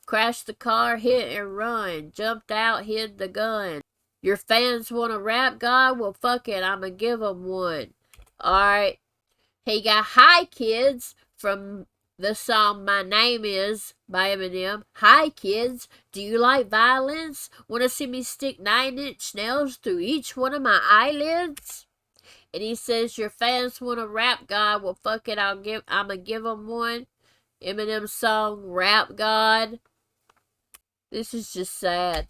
Crashed the car, hit and run. Jumped out, hid the gun. Your fans want a rap god? Well, fuck it. I'm gonna give them one. Alright. He got hi, kids from the song My Name Is by Eminem. Hi kids, do you like violence? Wanna see me stick 9-inch nails through each one of my eyelids? And he says your fans want a rap god. Well, fuck it, I'ma give them one. Eminem song Rap God. This is just sad.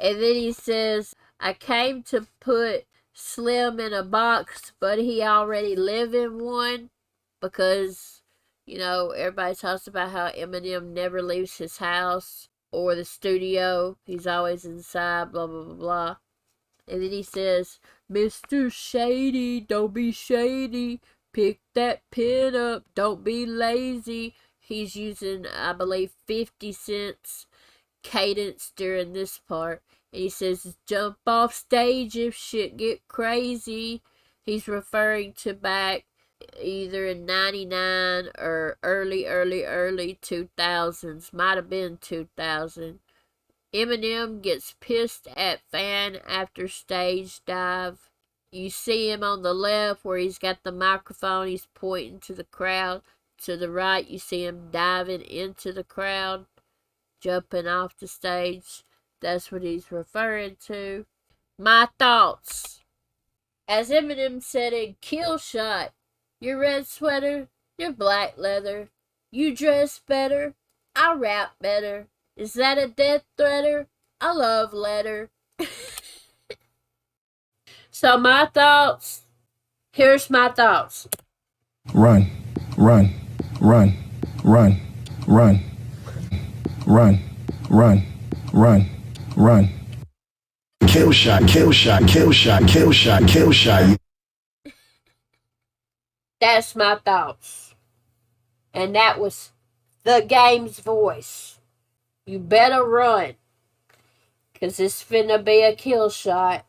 And then he says, I came to put Slim in a box, but he already live in one. Because, you know, everybody talks about how Eminem never leaves his house or the studio. He's always inside, blah, blah, blah, blah. And then he says, Mr. Shady, don't be shady. Pick that pen up, don't be lazy. He's using, I believe, 50 cents cadence during this part. And he says, jump off stage if shit get crazy. He's referring to back either in 99 or early 2000s. Might have been 2000. Eminem gets pissed at fan after stage dive. You see him on the left where he's got the microphone, he's pointing to the crowd. To the right, you see him diving into the crowd, jumping off the stage. That's what he's referring to. My thoughts. As Eminem said in Kill Shot, your red sweater, your black leather. You dress better, I rap better. Is that a death threater? A love letter. So my thoughts. Here's my thoughts. Run, run, run, run, run, run, run, run, run. Kill shot, kill shot, kill shot, kill shot, kill shot. That's my thoughts. And that was the game's voice. You better run. Because it's finna be a kill shot.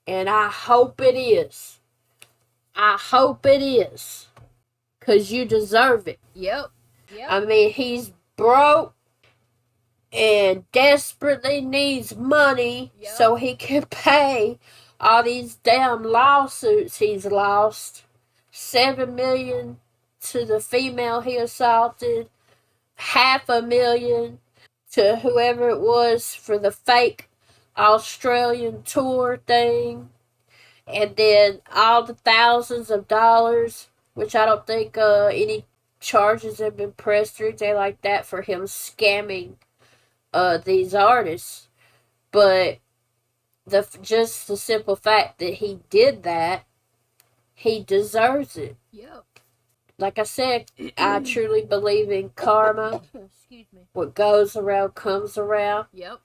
And I hope it is. I hope it is. Because you deserve it. Yep. I mean, he's broke and desperately needs money so he can pay all these damn lawsuits he's lost. $7 million to the female he assaulted. $500,000 to whoever it was for the fake Australian tour thing. And then all the thousands of dollars, which I don't think any charges have been pressed or anything like that for him scamming these artists. But just the simple fact that he did that, he deserves it. Yep. Like I said, I truly believe in karma. Excuse me. What goes around comes around. Yep.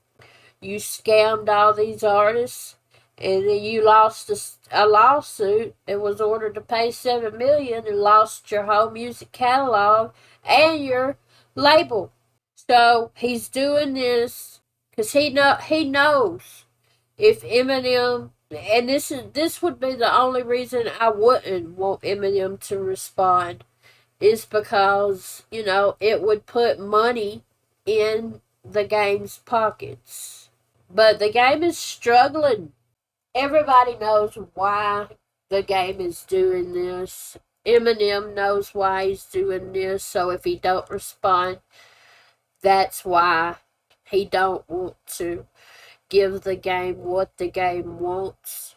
You scammed all these artists, and then you lost a lawsuit and was ordered to pay $7 million and lost your whole music catalog and your label. So he's doing this because he knows if Eminem, and this would be the only reason I wouldn't want Eminem to respond, is because, you know, it would put money in the game's pockets. But the game is struggling. Everybody knows why the game is doing this. Eminem knows why he's doing this, so if he don't respond, that's why he don't want to give the game what the game wants.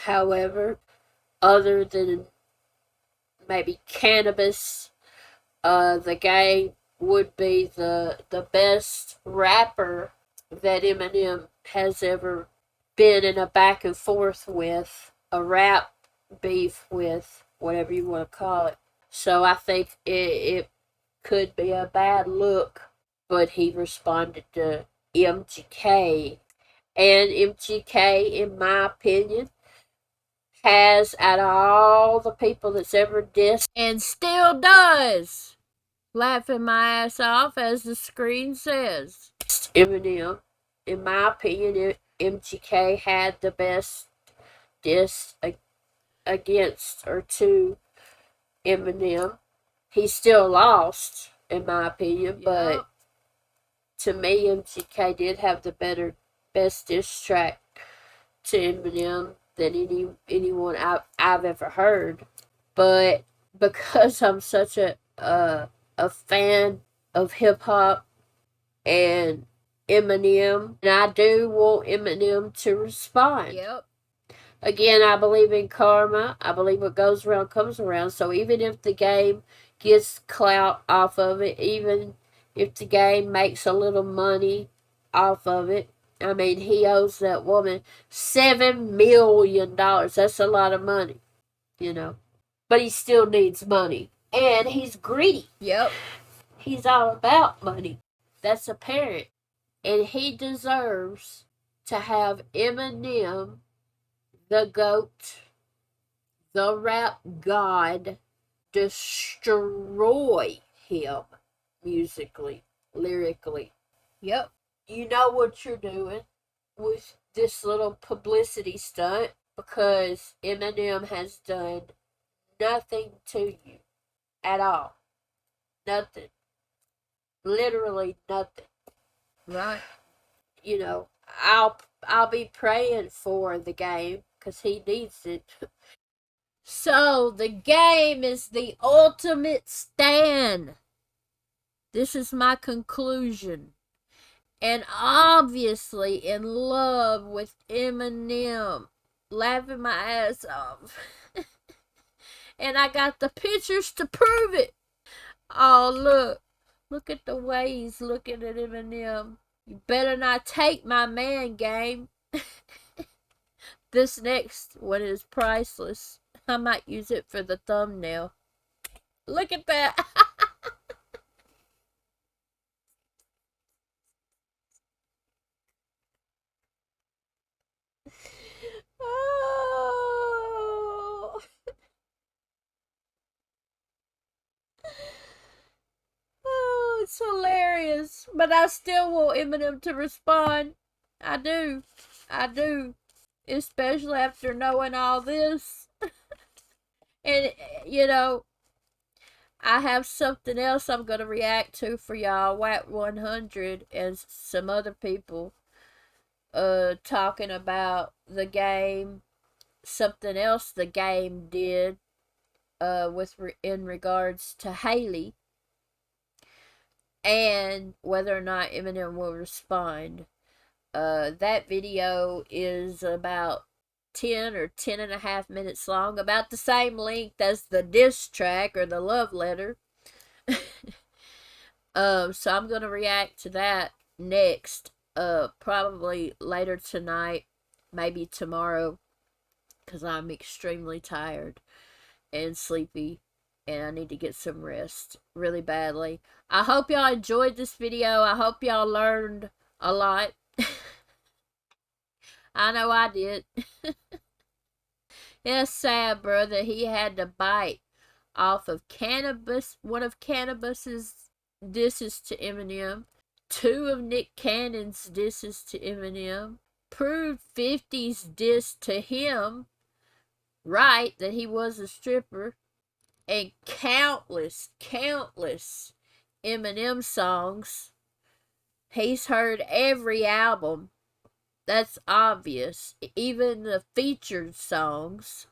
However, other than maybe cannabis, the game would be the best rapper that Eminem has ever been in a back and forth with, a rap beef with, whatever you want to call it. So I think it could be a bad look, but he responded to MGK. And MGK, in my opinion, has, out of all the people that's ever dissed, and still does, laughing my ass off, as the screen says. Eminem, in my opinion, MGK had the best diss against or to Eminem. He still lost, in my opinion, but to me, MGK did have the best diss track to Eminem than anyone I've ever heard. But because I'm such a a fan of hip hop and Eminem, and I do want Eminem to respond. Yep. Again, I believe in karma. I believe what goes around comes around. So even if the game gets clout off of it, even if the game makes a little money off of it, I mean, he owes that woman $7 million. That's a lot of money, you know. But he still needs money. And he's greedy. Yep. He's all about money. That's apparent. And he deserves to have Eminem, the GOAT, the rap god, destroy him musically, lyrically. Yep. You know what you're doing with this little publicity stunt because Eminem has done nothing to you at all. Nothing. Literally nothing. Right. You know, I'll be praying for the game because he needs it. So the game is the ultimate stand. This is my conclusion. And obviously in love with Eminem. Laughing my ass off. And I got the pictures to prove it. Oh, look. Look at the way he's looking at Eminem. You better not take my man, game. This next one is priceless. I might use it for the thumbnail. Look at that. Oh. Oh, it's hilarious. But I still want Eminem to respond. I do. I do. Especially after knowing all this. And, you know, I have something else I'm going to react to for y'all. WAP 100 and some other people talking about the game. Something else the game did in regards to Haley. And whether or not Eminem will respond. That video is about 10 or 10 and a half minutes long, about the same length as the diss track or the love letter. So I'm gonna react to that next, probably later tonight, maybe tomorrow, because I'm extremely tired and sleepy, and I need to get some rest really badly. I hope y'all enjoyed this video. I hope y'all learned a lot. I know I did. It's sad, bro, that he had to bite off of Cannabis, one of Cannabis's disses to Eminem, two of Nick Cannon's disses to Eminem, proved 50's diss to him, right, that he was a stripper, and countless Eminem songs. He's heard every album. That's obvious. Even the featured songs.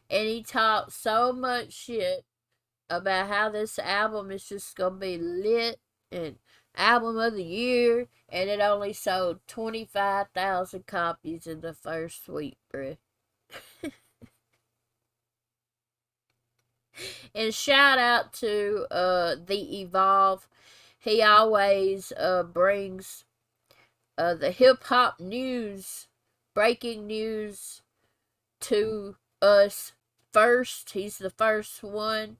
And he talked so much shit about how this album is just gonna be lit and album of the year, and it only sold 25,000 copies in the first week, bruh. And shout out to the Evolve. He always brings the hip hop news, breaking news to us first. He's the first one.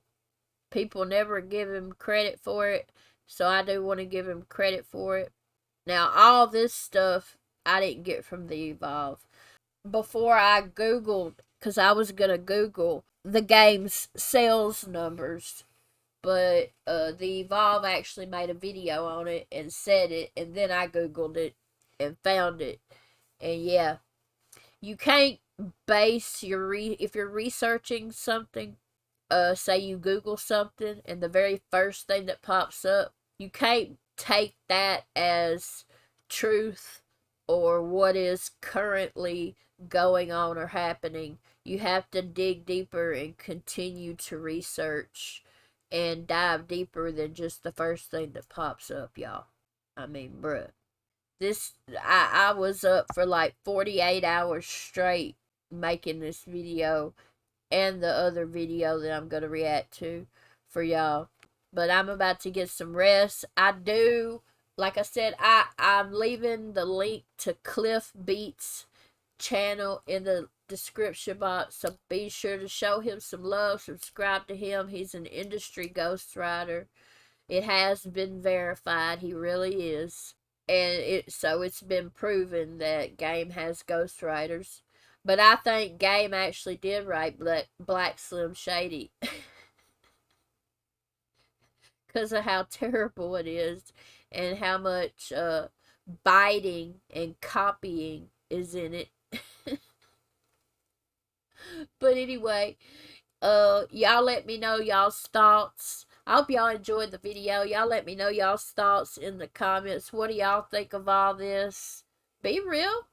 People never give him credit for it, so I do want to give him credit for it. Now, all this stuff I didn't get from the Evolve. Before I Googled, because I was going to Google the game's sales numbers, but the Evolve actually made a video on it and said it, and then I Googled it and found it. And yeah, you can't base your if you're researching something, say you Google something and the very first thing that pops up, you can't take that as truth or what is currently going on or happening. You have to dig deeper and continue to research and dive deeper than just the first thing that pops up, y'all. I mean, bruh. I was up for like 48 hours straight making this video and the other video that I'm going to react to for y'all. But I'm about to get some rest. Like I said, I'm leaving the link to Cliff Beats channel in the description box, so be sure to show him some love, subscribe to him. He's an industry ghostwriter. It has been verified, he really is. And it's been proven that Game has ghostwriters. But I think Game actually did write Black Slim Shady. Because of how terrible it is and how much biting and copying is in it. But anyway, y'all let me know y'all's thoughts. I hope y'all enjoyed the video. Y'all let me know y'all's thoughts in the comments. What do y'all think of all this? Be real.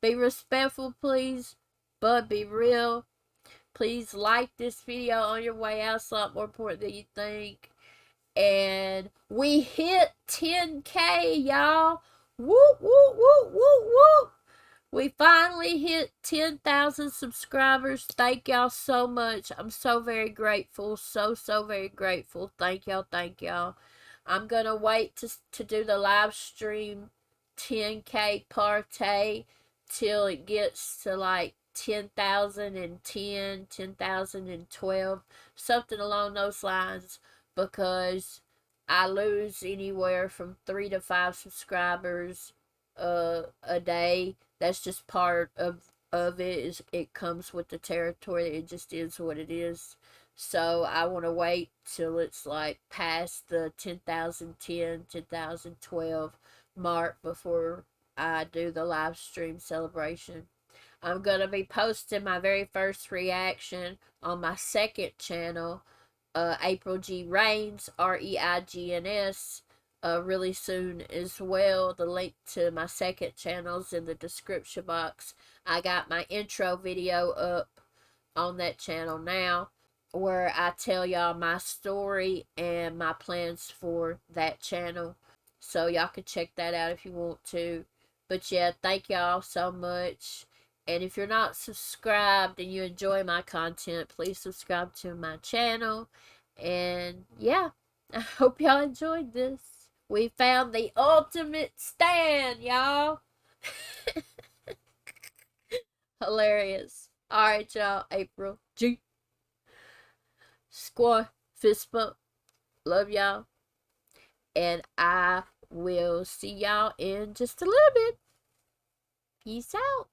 Be respectful, please. But be real. Please like this video on your way out. It's a lot more important than you think. And we hit 10K, y'all. Whoop, whoop, whoop, whoop, whoop. We finally hit 10,000 subscribers. Thank y'all so much. I'm so very grateful. So very grateful. Thank y'all. Thank y'all. I'm going to wait to do the live stream 10K party till it gets to like 10,010, 10,012, something along those lines, because I lose anywhere from 3 to 5 subscribers a day. That's just part of it. It comes with the territory. It just is what it is. So I want to wait till it's like past the 10,010, 10,012 mark before I do the live stream celebration. I'm going to be posting my very first reaction on my second channel, April G. Reigns, REIGNS, really soon as well. The link to my second channel's in the description box. I got my intro video up on that channel now, where I tell y'all my story and my plans for that channel. So y'all can check that out if you want to. But yeah, thank y'all so much. And if you're not subscribed and you enjoy my content, please subscribe to my channel. And yeah, I hope y'all enjoyed this. We found the ultimate stand, y'all. Hilarious. Alright, y'all. April G. Squad. Fist bump. Love y'all. And I will see y'all in just a little bit. Peace out.